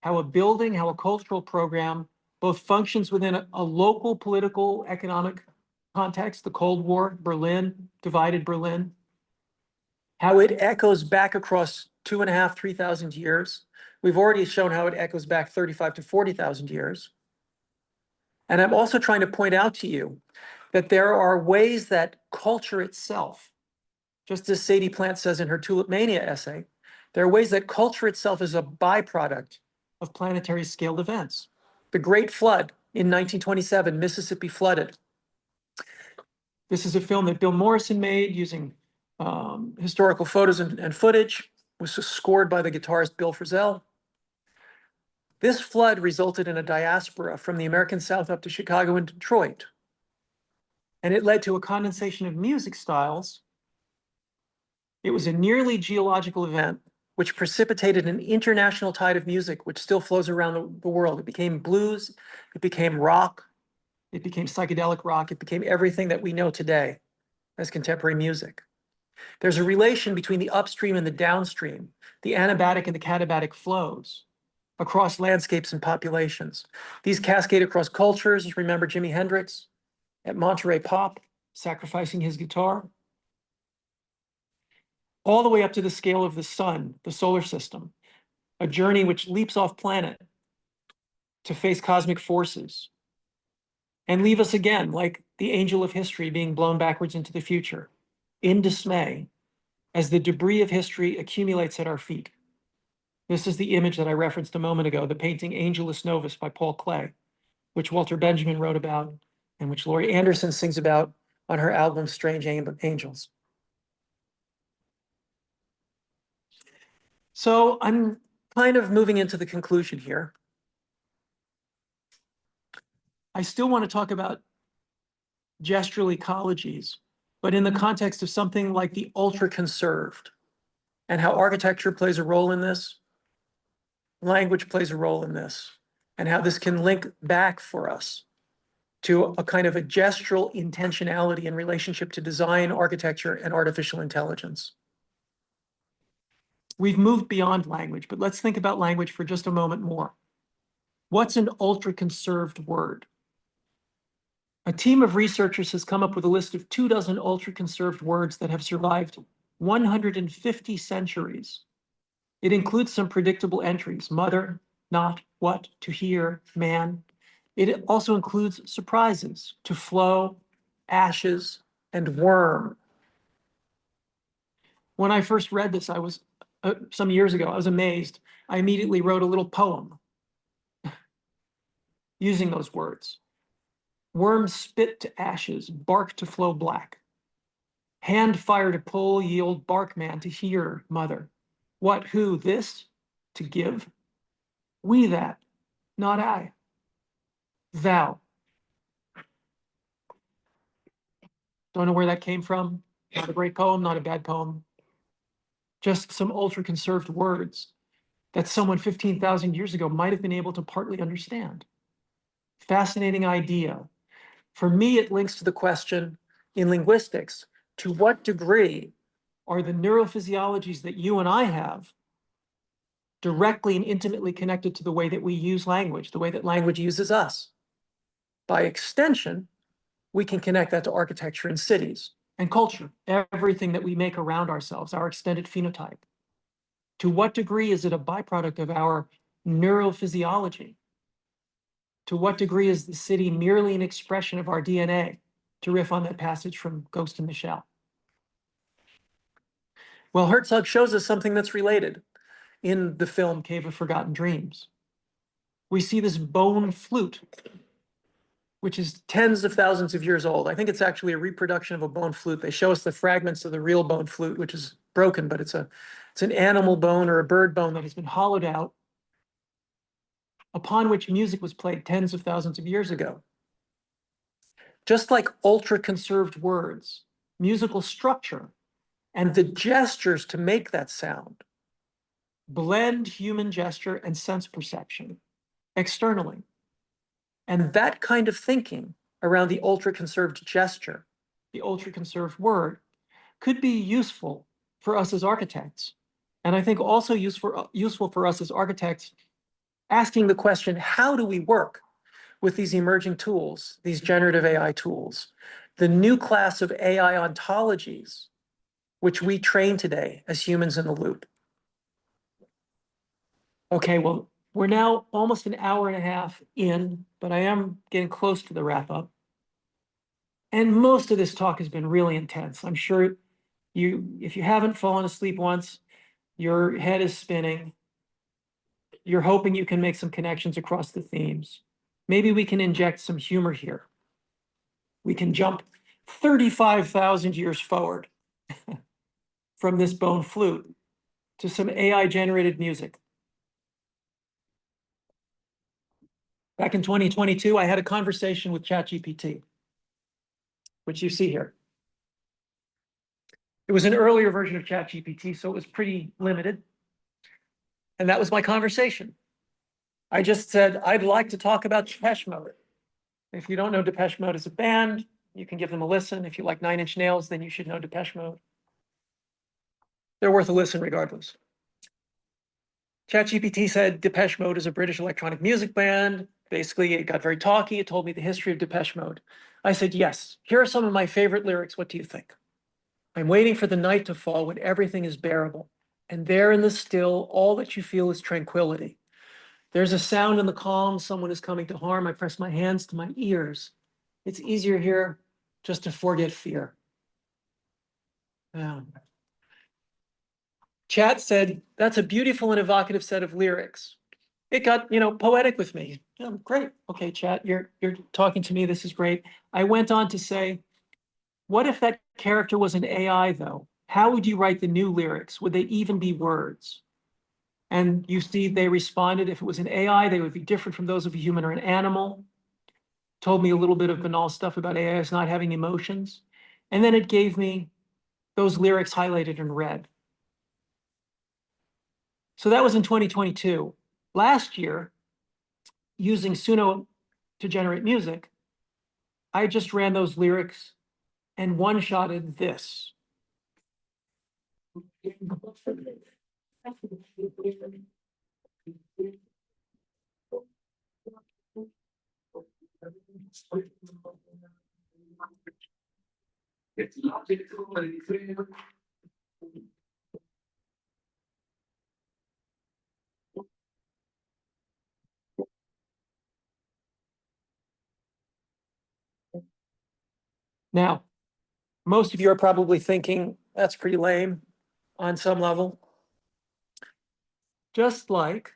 how a building, how a cultural program both functions within a local political, economic context, the Cold War, Berlin, divided Berlin, how it echoes back across 2,500, 3,000 years. We've already shown how it echoes back 35 to 40,000 years. And I'm also trying to point out to you that there are ways that culture itself, just as Sadie Plant says in her Tulip Mania essay, there are ways that culture itself is a byproduct of planetary scaled events. The Great Flood in 1927, Mississippi flooded. This is a film that Bill Morrison made using historical photos and footage, was scored by the guitarist Bill Frisell. This flood resulted in a diaspora from the American South up to Chicago and Detroit. And it led to a condensation of music styles. It was a nearly geological event which precipitated an international tide of music which still flows around the world. It became blues, it became rock, it became psychedelic rock, it became everything that we know today as contemporary music. There's a relation between the upstream and the downstream, the anabatic and the katabatic flows across landscapes and populations. These cascade across cultures. Remember Jimi Hendrix at Monterey Pop, sacrificing his guitar? All the way up to the scale of the sun, the solar system, a journey which leaps off planet to face cosmic forces and leave us again like the angel of history being blown backwards into the future in dismay as the debris of history accumulates at our feet. This is the image that I referenced a moment ago, the painting Angelus Novus by Paul Klee, which Walter Benjamin wrote about and which Laurie Anderson sings about on her album Strange Angels. So I'm kind of moving into the conclusion here. I still want to talk about gestural ecologies, but in the context of something like the ultra-conserved and how architecture plays a role in this, language plays a role in this, and how this can link back for us to a kind of a gestural intentionality in relationship to design, architecture, and artificial intelligence. We've moved beyond language, but let's think about language for just a moment more. What's an ultra-conserved word? A team of researchers has come up with a list of 24 ultra-conserved words that have survived 150 centuries. It includes some predictable entries: mother, not, what, to hear, man. It also includes surprises: to flow, ashes, and worm. When I first read this, I was, some years ago, I was amazed. I immediately wrote a little poem using those words. Worm spit to ashes, bark to flow black. Hand fire to pull, yield bark man to hear, mother. What, who, this, to give? We that, not I. Thou. Don't know where that came from. Not a great poem, not a bad poem. Just some ultra-conserved words that someone 15,000 years ago might have been able to partly understand. Fascinating idea. For me, it links to the question in linguistics, to what degree are the neurophysiologies that you and I have directly and intimately connected to the way that we use language, the way that language uses us? By extension, we can connect that to architecture and cities and culture, everything that we make around ourselves, our extended phenotype. To what degree is it a byproduct of our neurophysiology? To what degree is the city merely an expression of our DNA, to riff on that passage from Ghost in the Shell? Well, Herzog shows us something that's related in the film Cave of Forgotten Dreams. We see this bone flute, which is tens of thousands of years old. I think it's actually a reproduction of a bone flute. They show us the fragments of the real bone flute, which is broken, but it's an animal bone or a bird bone that has been hollowed out, upon which music was played tens of thousands of years ago. Just like ultra-conserved words, musical structure and the gestures to make that sound blend human gesture and sense perception externally. And that kind of thinking around the ultra-conserved gesture, the ultra-conserved word, could be useful for us as architects. And I think also useful for us as architects, asking the question, how do we work with these emerging tools, these generative AI tools, the new class of AI ontologies, which we train today as humans in the loop? Okay, well, we're now almost an hour and a half in, but I am getting close to the wrap up. And most of this talk has been really intense. I'm sure if you haven't fallen asleep once, your head is spinning. You're hoping you can make some connections across the themes. Maybe we can inject some humor here. We can jump 35,000 years forward from this bone flute to some AI generated music. Back in 2022, I had a conversation with ChatGPT, which you see here. It was an earlier version of ChatGPT, so it was pretty limited. And that was my conversation. I just said, I'd like to talk about Depeche Mode. If you don't know Depeche Mode as a band, you can give them a listen. If you like Nine Inch Nails, then you should know Depeche Mode. They're worth a listen regardless. ChatGPT said Depeche Mode is a British electronic music band. Basically, it got very talky. It told me the history of Depeche Mode. I said, yes, here are some of my favorite lyrics. What do you think? I'm waiting for the night to fall when everything is bearable. And there in the still, all that you feel is tranquility. There's a sound in the calm, someone is coming to harm. I press my hands to my ears. It's easier here just to forget fear. Yeah. Chat said, that's a beautiful and evocative set of lyrics. It got, poetic with me. Yeah, great. Okay, Chat, you're talking to me. This is great. I went on to say, what if that character was an AI though? How would you write the new lyrics? Would they even be words? And you see, they responded, if it was an AI, they would be different from those of a human or an animal. Told me a little bit of banal stuff about AIs not having emotions. And then it gave me those lyrics highlighted in red. So that was in 2022. Last year, using Suno to generate music, I just ran those lyrics and one-shotted this. Now, most of you are probably thinking, that's pretty lame on some level. Just like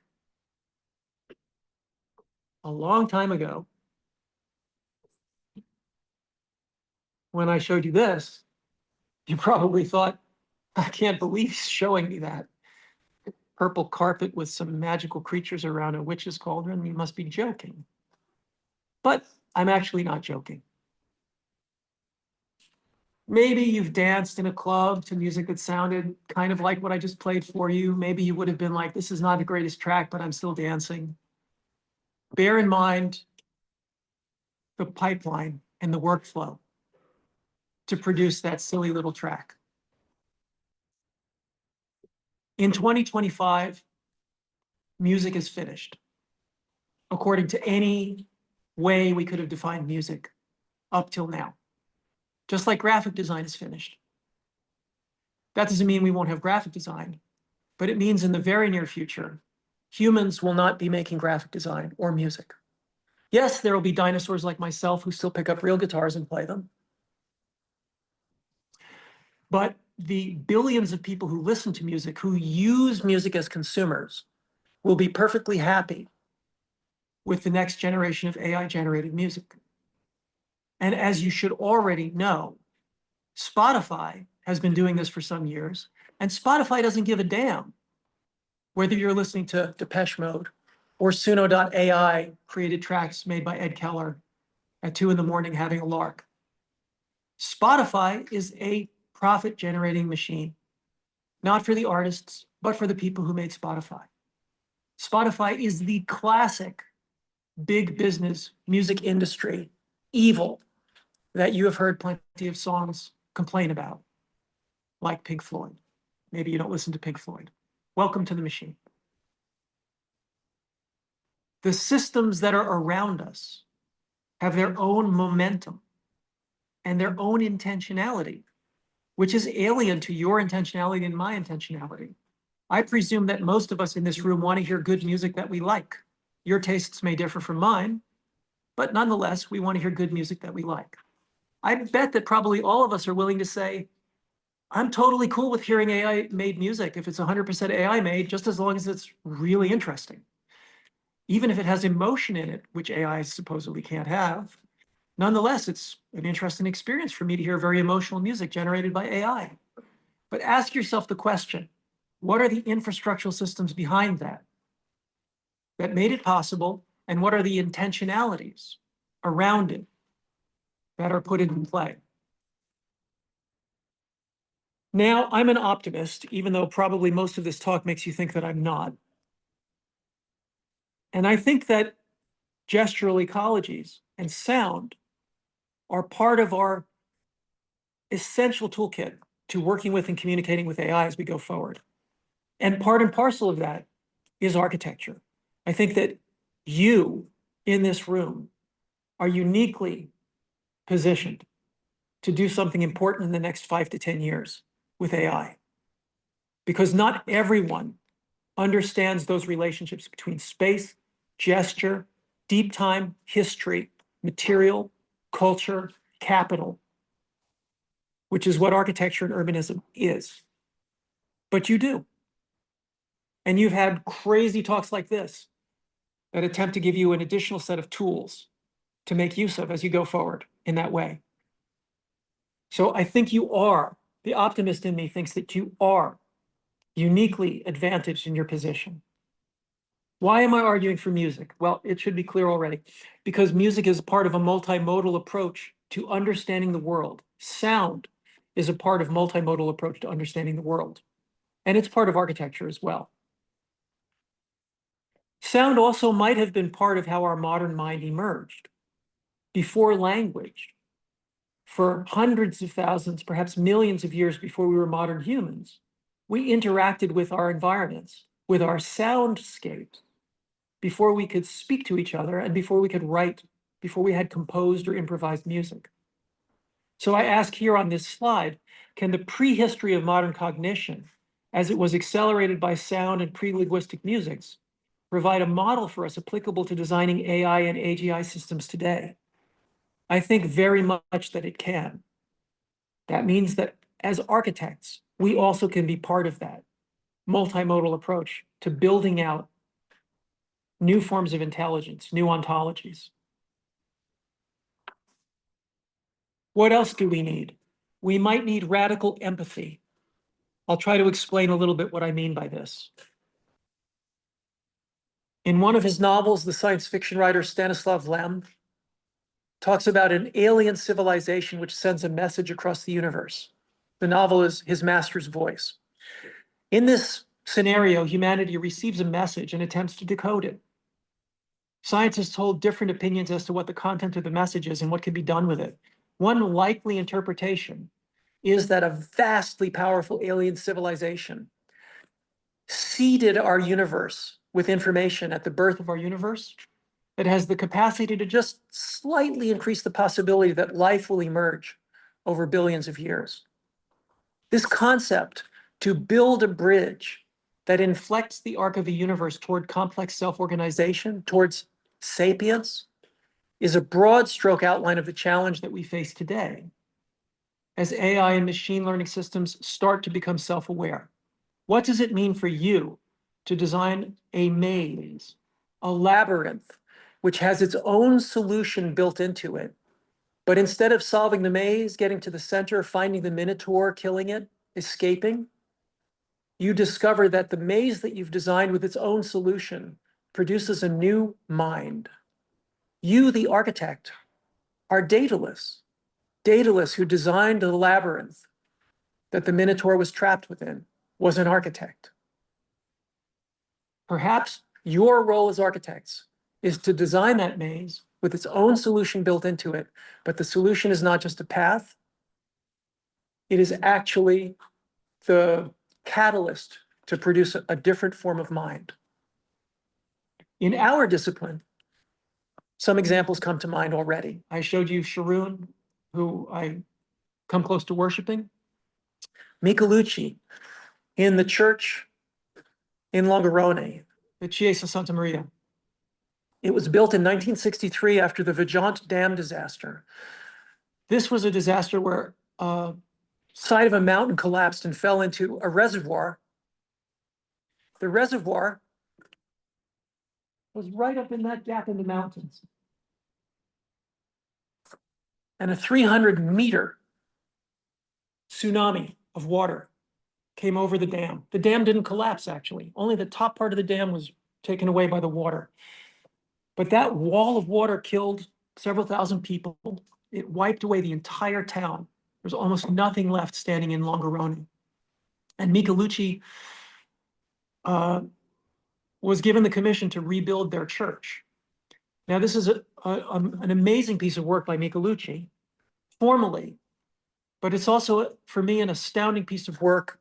a long time ago, when I showed you this, you probably thought, I can't believe he's showing me that. Purple carpet with some magical creatures around a witch's cauldron, you must be joking. But I'm actually not joking. Maybe you've danced in a club to music that sounded kind of like what I just played for you. Maybe you would have been like, this is not the greatest track, but I'm still dancing. Bear in mind the pipeline and the workflow to produce that silly little track. In 2025, music is finished, according to any way we could have defined music up till now. Just like graphic design is finished. That doesn't mean we won't have graphic design, but it means in the very near future, humans will not be making graphic design or music. Yes, there will be dinosaurs like myself who still pick up real guitars and play them. But the billions of people who listen to music, who use music as consumers, will be perfectly happy with the next generation of AI-generated music. And as you should already know, Spotify has been doing this for some years, and Spotify doesn't give a damn whether you're listening to Depeche Mode or Suno.ai created tracks made by Ed Keller at 2 a.m. having a lark. Spotify is a profit-generating machine, not for the artists, but for the people who made Spotify. Spotify is the classic big business music industry evil that you have heard plenty of songs complain about, like Pink Floyd. Maybe you don't listen to Pink Floyd. Welcome to the machine. The systems that are around us have their own momentum and their own intentionality, which is alien to your intentionality and my intentionality. I presume that most of us in this room want to hear good music that we like. Your tastes may differ from mine, but nonetheless, we want to hear good music that we like. I bet that probably all of us are willing to say, I'm totally cool with hearing AI made music if it's 100% AI made, just as long as it's really interesting. Even if it has emotion in it, which AI supposedly can't have, nonetheless, it's an interesting experience for me to hear very emotional music generated by AI. But ask yourself the question, what are the infrastructural systems behind that made it possible? And what are the intentionalities around it that are put into play? Now, I'm an optimist, even though probably most of this talk makes you think that I'm not. And I think that gestural ecologies and sound are part of our essential toolkit to working with and communicating with AI as we go forward. And part and parcel of that is architecture. I think that you in this room are uniquely positioned to do something important in the next 5 to 10 years with AI. Because not everyone understands those relationships between space, gesture, deep time, history, material, culture, capital, which is what architecture and urbanism is. But you do. And you've had crazy talks like this that attempt to give you an additional set of tools to make use of as you go forward in that way. So I think you are, the optimist in me thinks that you are uniquely advantaged in your position. Why am I arguing for music? Well, it should be clear already, because music is part of a multimodal approach to understanding the world. Sound is a part of multimodal approach to understanding the world. And it's part of architecture as well. Sound also might have been part of how our modern mind emerged. Before language, for hundreds of thousands, perhaps millions of years before we were modern humans, we interacted with our environments, with our soundscapes, before we could speak to each other and before we could write, before we had composed or improvised music. So I ask here on this slide, can the prehistory of modern cognition, as it was accelerated by sound and pre-linguistic musics, provide a model for us applicable to designing AI and AGI systems today? I think very much that it can. That means that as architects, we also can be part of that multimodal approach to building out new forms of intelligence, new ontologies. What else do we need? We might need radical empathy. I'll try to explain a little bit what I mean by this. In one of his novels, the science fiction writer Stanislav Lem talks about an alien civilization which sends a message across the universe. The novel is His Master's Voice. In this scenario, humanity receives a message and attempts to decode it. Scientists hold different opinions as to what the content of the message is and what can be done with it. One likely interpretation is that a vastly powerful alien civilization seeded our universe with information at the birth of our universe that has the capacity to just slightly increase the possibility that life will emerge over billions of years. This concept to build a bridge that inflects the arc of the universe toward complex self-organization, towards sapience, is a broad stroke outline of the challenge that we face today as AI and machine learning systems start to become self-aware. What does it mean for you to design a maze, a labyrinth, which has its own solution built into it, but instead of solving the maze, getting to the center, finding the minotaur, killing it, escaping, you discover that the maze that you've designed with its own solution produces a new mind. You, the architect, are Daedalus who designed the labyrinth that the minotaur was trapped within, was an architect. Perhaps your role as architects is to design that maze with its own solution built into it, but the solution is not just a path, it is actually the catalyst to produce a different form of mind. In our discipline, some examples come to mind already. I showed you Sharoon, who I come close to worshiping. Michelucci, in the church in Longarone, the Chiesa Santa Maria. It was built in 1963 after the Vajont Dam disaster. This was a disaster where a side of a mountain collapsed and fell into a reservoir. The reservoir was right up in that gap in the mountains. And a 300-meter tsunami of water came over the dam. The dam didn't collapse, actually. Only the top part of the dam was taken away by the water. But that wall of water killed several thousand people. It wiped away the entire town. There's almost nothing left standing in Longarone. And Michelucci was given the commission to rebuild their church. Now, this is an amazing piece of work by Michelucci, formally, but it's also, for me, an astounding piece of work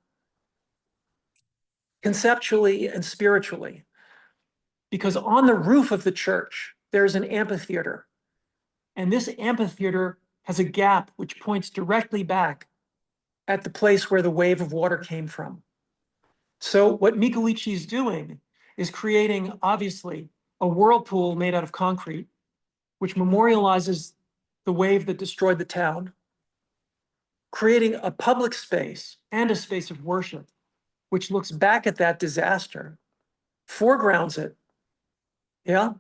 conceptually and spiritually. Because on the roof of the church, there's an amphitheater. And this amphitheater has a gap which points directly back at the place where the wave of water came from. So what Michelucci is doing is creating, obviously, a whirlpool made out of concrete, which memorializes the wave that destroyed the town, creating a public space and a space of worship, which looks back at that disaster, foregrounds it, yeah,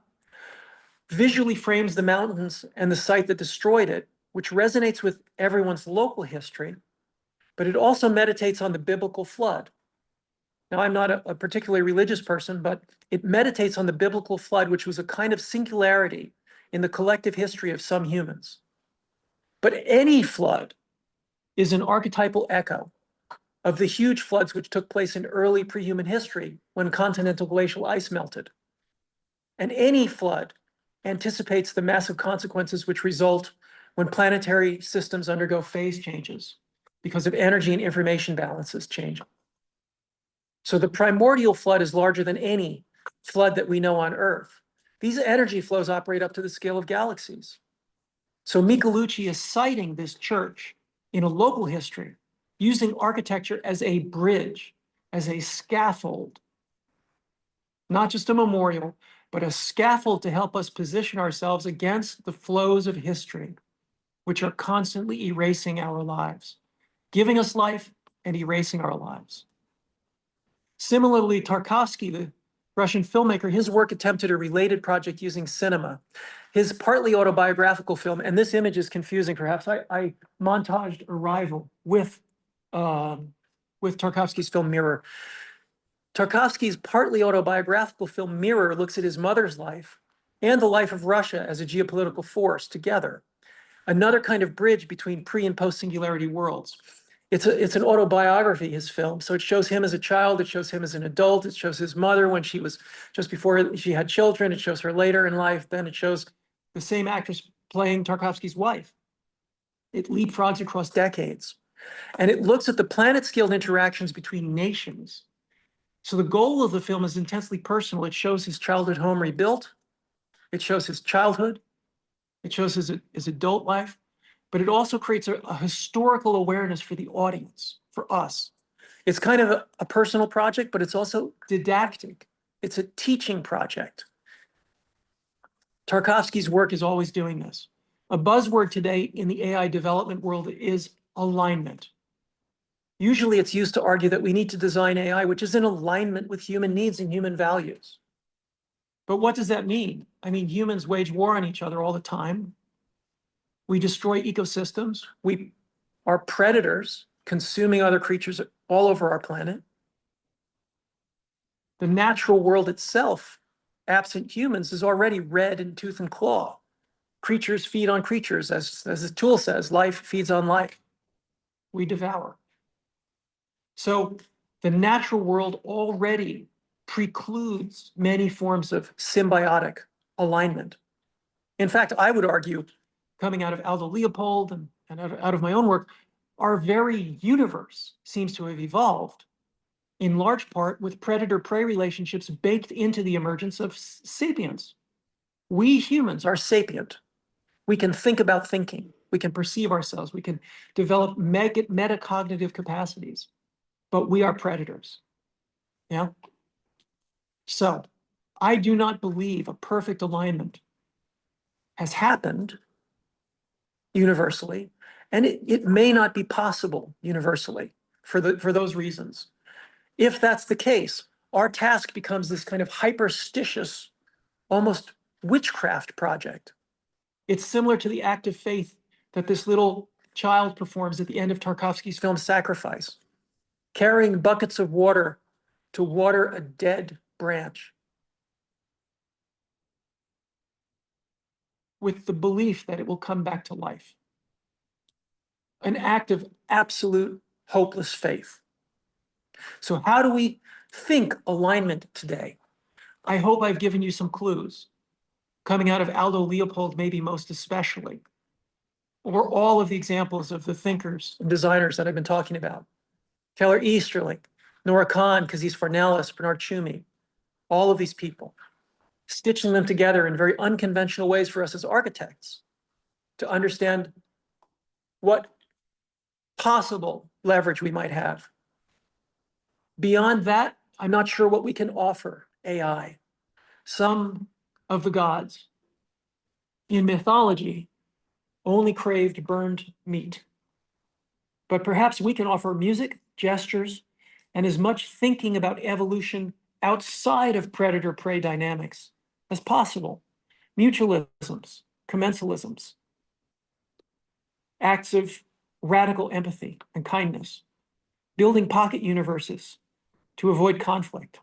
visually frames the mountains and the site that destroyed it, which resonates with everyone's local history, but it also meditates on the biblical flood. Now, I'm not a particularly religious person, but it meditates on the biblical flood, which was a kind of singularity in the collective history of some humans. But any flood is an archetypal echo of the huge floods which took place in early pre-human history when continental glacial ice melted. And any flood anticipates the massive consequences which result when planetary systems undergo phase changes because of energy and information balances changing. So the primordial flood is larger than any flood that we know on Earth. These energy flows operate up to the scale of galaxies. So Michelucci is citing this church in a local history, using architecture as a bridge, as a scaffold, not just a memorial, but a scaffold to help us position ourselves against the flows of history, which are constantly erasing our lives, giving us life and erasing our lives. Similarly, Tarkovsky, the Russian filmmaker, his work attempted a related project using cinema. His partly autobiographical film, and this image is confusing perhaps, I montaged Arrival with Tarkovsky's film Mirror. Tarkovsky's partly autobiographical film Mirror looks at his mother's life and the life of Russia as a geopolitical force together, another kind of bridge between pre and post-singularity worlds. It's an autobiography, his film. So it shows him as a child, it shows him as an adult, it shows his mother when she was just before she had children, it shows her later in life, then it shows the same actress playing Tarkovsky's wife. It leapfrogs across decades. And it looks at the planet-scaled interactions between nations. So the goal of the film is intensely personal. It shows his childhood home rebuilt, it shows his childhood, it shows his adult life, but it also creates a historical awareness for the audience, for us. It's kind of a personal project, but it's also didactic. It's a teaching project. Tarkovsky's work is always doing this. A buzzword today in the AI development world is alignment. Usually it's used to argue that we need to design AI which is in alignment with human needs and human values. But what does that mean? I mean, humans wage war on each other all the time. We destroy ecosystems. We are predators, consuming other creatures all over our planet. The natural world itself, absent humans, is already red in tooth and claw. Creatures feed on creatures, as the tool says, life feeds on life. We devour. So the natural world already precludes many forms of symbiotic alignment. In fact, I would argue, coming out of Aldo Leopold and out of my own work, our very universe seems to have evolved in large part with predator-prey relationships baked into the emergence of sapiens. We humans are sapient. We can think about thinking. We can perceive ourselves. We can develop metacognitive capacities, but we are predators. Yeah. So I do not believe a perfect alignment has happened universally, and it may not be possible universally for those reasons. If that's the case, our task becomes this kind of hyperstitious, almost witchcraft project. It's similar to the act of faith that this little child performs at the end of Tarkovsky's film Sacrifice. carrying buckets of water to water a dead branch with the belief that it will come back to life. An act of absolute hopeless faith. So how do we think alignment today? I hope I've given you some clues, coming out of Aldo Leopold, maybe most especially, or all of the examples of the thinkers and designers that I've been talking about. Keller Easterling, Nora Kahn, Kazis Farnellis, Bernard Tschumi, all of these people, stitching them together in very unconventional ways for us as architects to understand what possible leverage we might have. Beyond that, I'm not sure what we can offer AI. Some of the gods in mythology only craved burned meat. But perhaps we can offer music, gestures, and as much thinking about evolution outside of predator-prey dynamics as possible. Mutualisms, commensalisms, acts of radical empathy and kindness, building pocket universes to avoid conflict.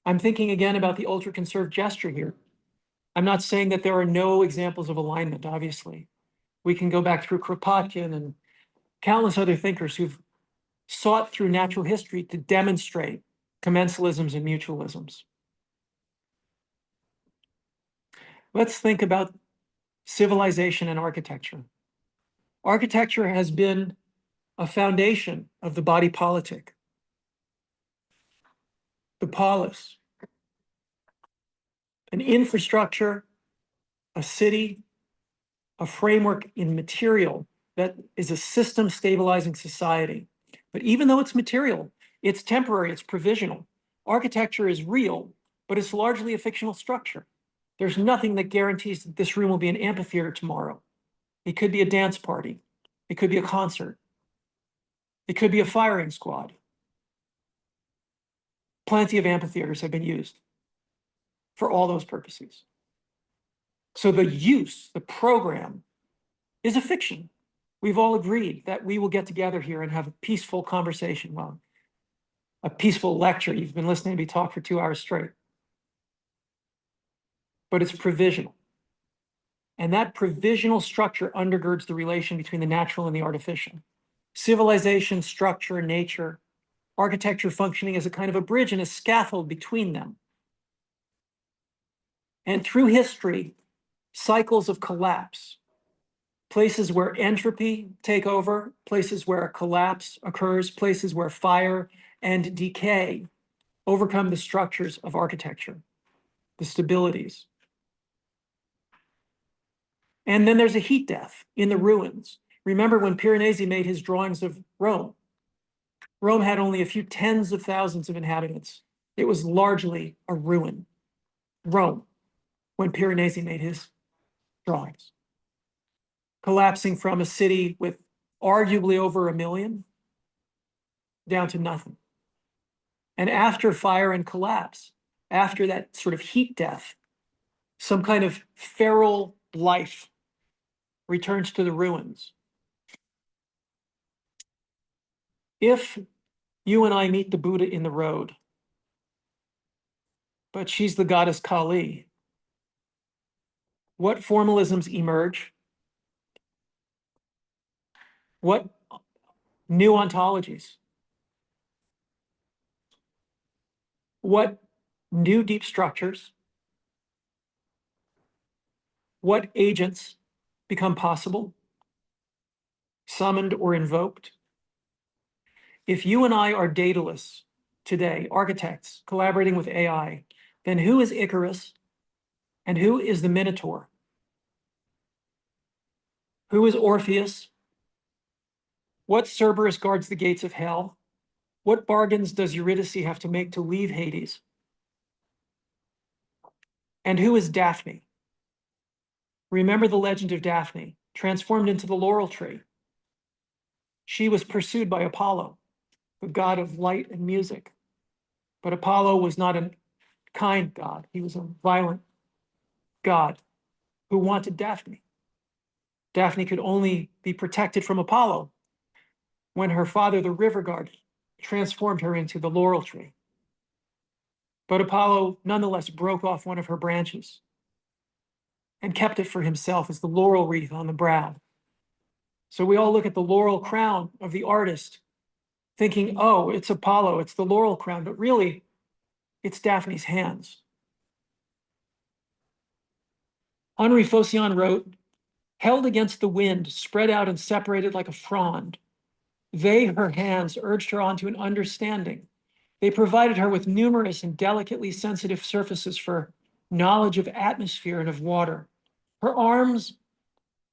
I'm thinking again about the ultra-conserved gesture here. I'm not saying that there are no examples of alignment, obviously. We can go back through Kropotkin and countless other thinkers who've sought through natural history to demonstrate commensalisms and mutualisms. Let's think about civilization and architecture. Architecture has been a foundation of the body politic, the polis, an infrastructure, a city, a framework in material that is a system stabilizing society. But even though it's material, it's temporary, it's provisional. Architecture is real, but it's largely a fictional structure. There's nothing that guarantees that this room will be an amphitheater tomorrow. It could be a dance party. It could be a concert. It could be a firing squad. Plenty of amphitheaters have been used for all those purposes. So the use, the program, is a fiction. We've all agreed that we will get together here and have a peaceful conversation. Well, a peaceful lecture. You've been listening to me talk for 2 hours straight. But it's provisional. And that provisional structure undergirds the relation between the natural and the artificial. Civilization, structure, nature, architecture functioning as a kind of a bridge and a scaffold between them. And through history, cycles of collapse, places where entropy take over, places where collapse occurs, places where fire and decay overcome the structures of architecture, the stabilities. And then there's a heat death in the ruins. Remember when Piranesi made his drawings of Rome? Rome had only a few tens of thousands of inhabitants. It was largely a ruin. Rome, when Piranesi made his drawings. Collapsing from a city with arguably over 1 million down to nothing. And after fire and collapse, after that sort of heat death, some kind of feral life returns to the ruins. If you and I meet the Buddha in the road, but she's the goddess Kali, what formalisms emerge? What new ontologies? What new deep structures? What agents become possible, summoned or invoked? If you and I are dataless today, architects collaborating with AI, then who is Icarus and who is the Minotaur? Who is Orpheus? What Cerberus guards the gates of hell? What bargains does Eurydice have to make to leave Hades? And who is Daphne? Remember the legend of Daphne, transformed into the laurel tree. She was pursued by Apollo, the god of light and music. But Apollo was not a kind god. He was a violent god who wanted Daphne. Daphne could only be protected from Apollo when her father, the river god, transformed her into the laurel tree. But Apollo nonetheless broke off one of her branches and kept it for himself as the laurel wreath on the brow. So we all look at the laurel crown of the artist thinking, oh, it's Apollo, it's the laurel crown, but really it's Daphne's hands. Henri Phocion wrote, held against the wind, spread out and separated like a frond, they, her hands, urged her on to an understanding. They provided her with numerous and delicately sensitive surfaces for knowledge of atmosphere and of water. Her arms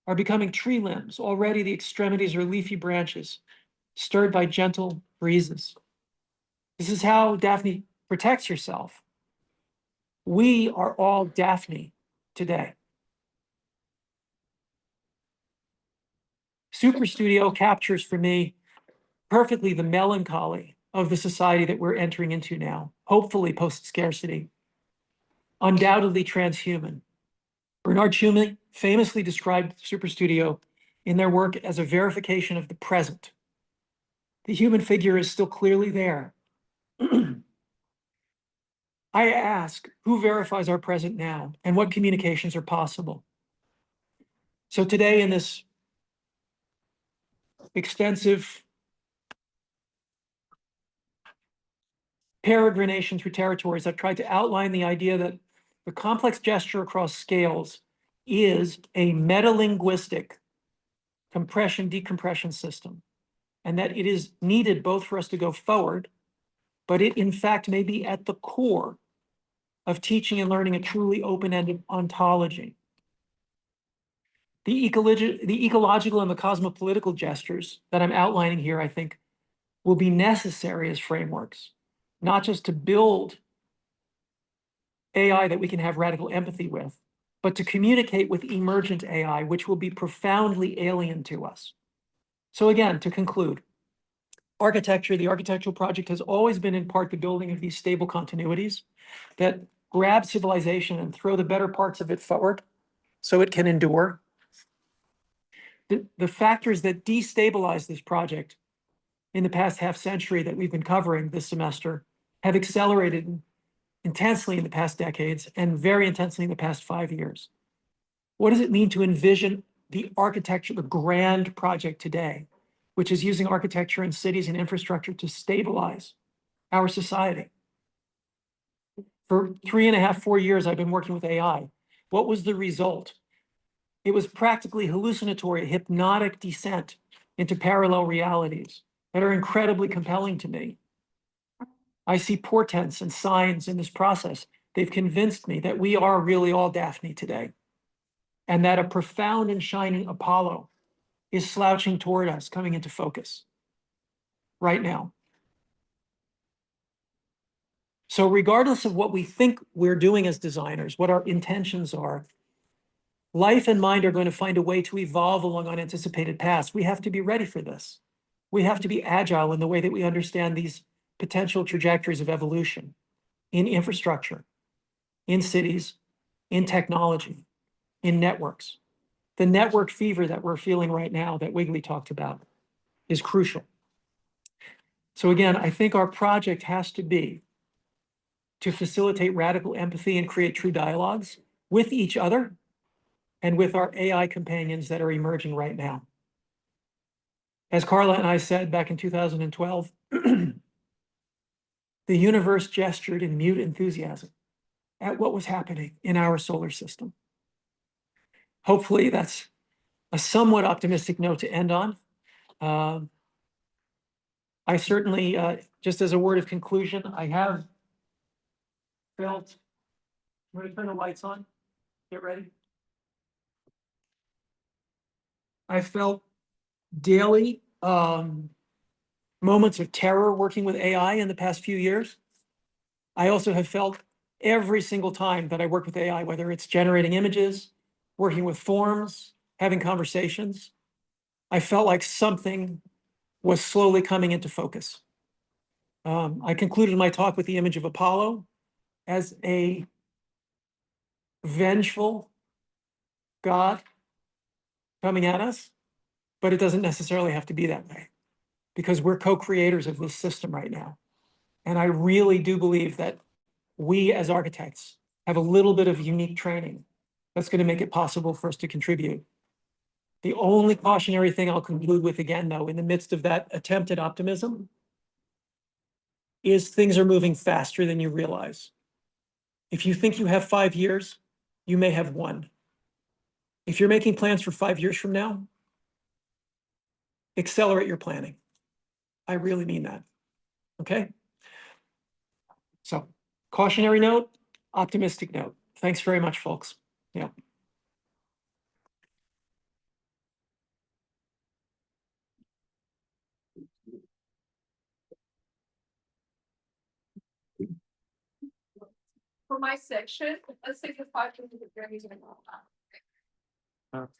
are becoming tree limbs. Already the extremities are leafy branches, stirred by gentle breezes. This is how Daphne protects herself. We are all Daphne today. Super Studio captures for me perfectly the melancholy of the society that we're entering into now, hopefully post-scarcity, undoubtedly transhuman. Bernard Schumann famously described Super Studio in their work as a verification of the present. The human figure is still clearly there. I ask, who verifies our present now and what communications are possible? So today in this extensive peregrination through territories, I've tried to outline the idea that the complex gesture across scales is a metalinguistic compression-decompression system, and that it is needed both for us to go forward, but it in fact may be at the core of teaching and learning a truly open-ended ontology. The ecological and the cosmopolitical gestures that I'm outlining here, I think, will be necessary as frameworks, not just to build AI that we can have radical empathy with, but to communicate with emergent AI, which will be profoundly alien to us. So again, to conclude, architecture, the architectural project has always been in part the building of these stable continuities that grab civilization and throw the better parts of it forward so it can endure. The factors that destabilize this project in the past half century that we've been covering this semester have accelerated intensely in the past decades and very intensely in the past 5 years. What does it mean to envision the architecture, the grand project today, which is using architecture in cities and infrastructure to stabilize our society? For 3.5, 4 years, I've been working with AI. What was the result? It was practically hallucinatory, hypnotic descent into parallel realities that are incredibly compelling to me. I see portents and signs in this process. They've convinced me that we are really all Daphne today, and that a profound and shining Apollo is slouching toward us, coming into focus right now. So regardless of what we think we're doing as designers, what our intentions are, life and mind are going to find a way to evolve along unanticipated paths. We have to be ready for this. We have to be agile in the way that we understand these potential trajectories of evolution in infrastructure, in cities, in technology, in networks. The network fever that we're feeling right now that Wigley talked about is crucial. So again, I think our project has to be to facilitate radical empathy and create true dialogues with each other and with our AI companions that are emerging right now. As Carla and I said back in 2012, the universe gestured in mute enthusiasm at what was happening in our solar system. Hopefully that's a somewhat optimistic note to end on. I certainly, just as a word of conclusion, I have felt, I'm going to turn the lights on, get ready. I felt daily moments of terror working with AI in the past few years. I also have felt every single time that I work with AI, whether it's generating images, working with forms, having conversations, I felt like something was slowly coming into focus. I concluded my talk with the image of Apollo as a vengeful God coming at us, but it doesn't necessarily have to be that way. because we're co-creators of this system right now. And I really do believe that we as architects have a little bit of unique training that's going to make it possible for us to contribute. The only cautionary thing I'll conclude with again, though, in the midst of that attempt at optimism, is things are moving faster than you realize. If you think you have 5 years, you may have 1. If you're making plans for 5 years from now, accelerate your planning. I really mean that. Okay? So, cautionary note, optimistic note. Thanks very much, folks. Yeah. For my section, let's take the 5 minutes of very.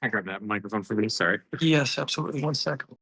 I grab that microphone for me, sorry. Yes, absolutely. One second.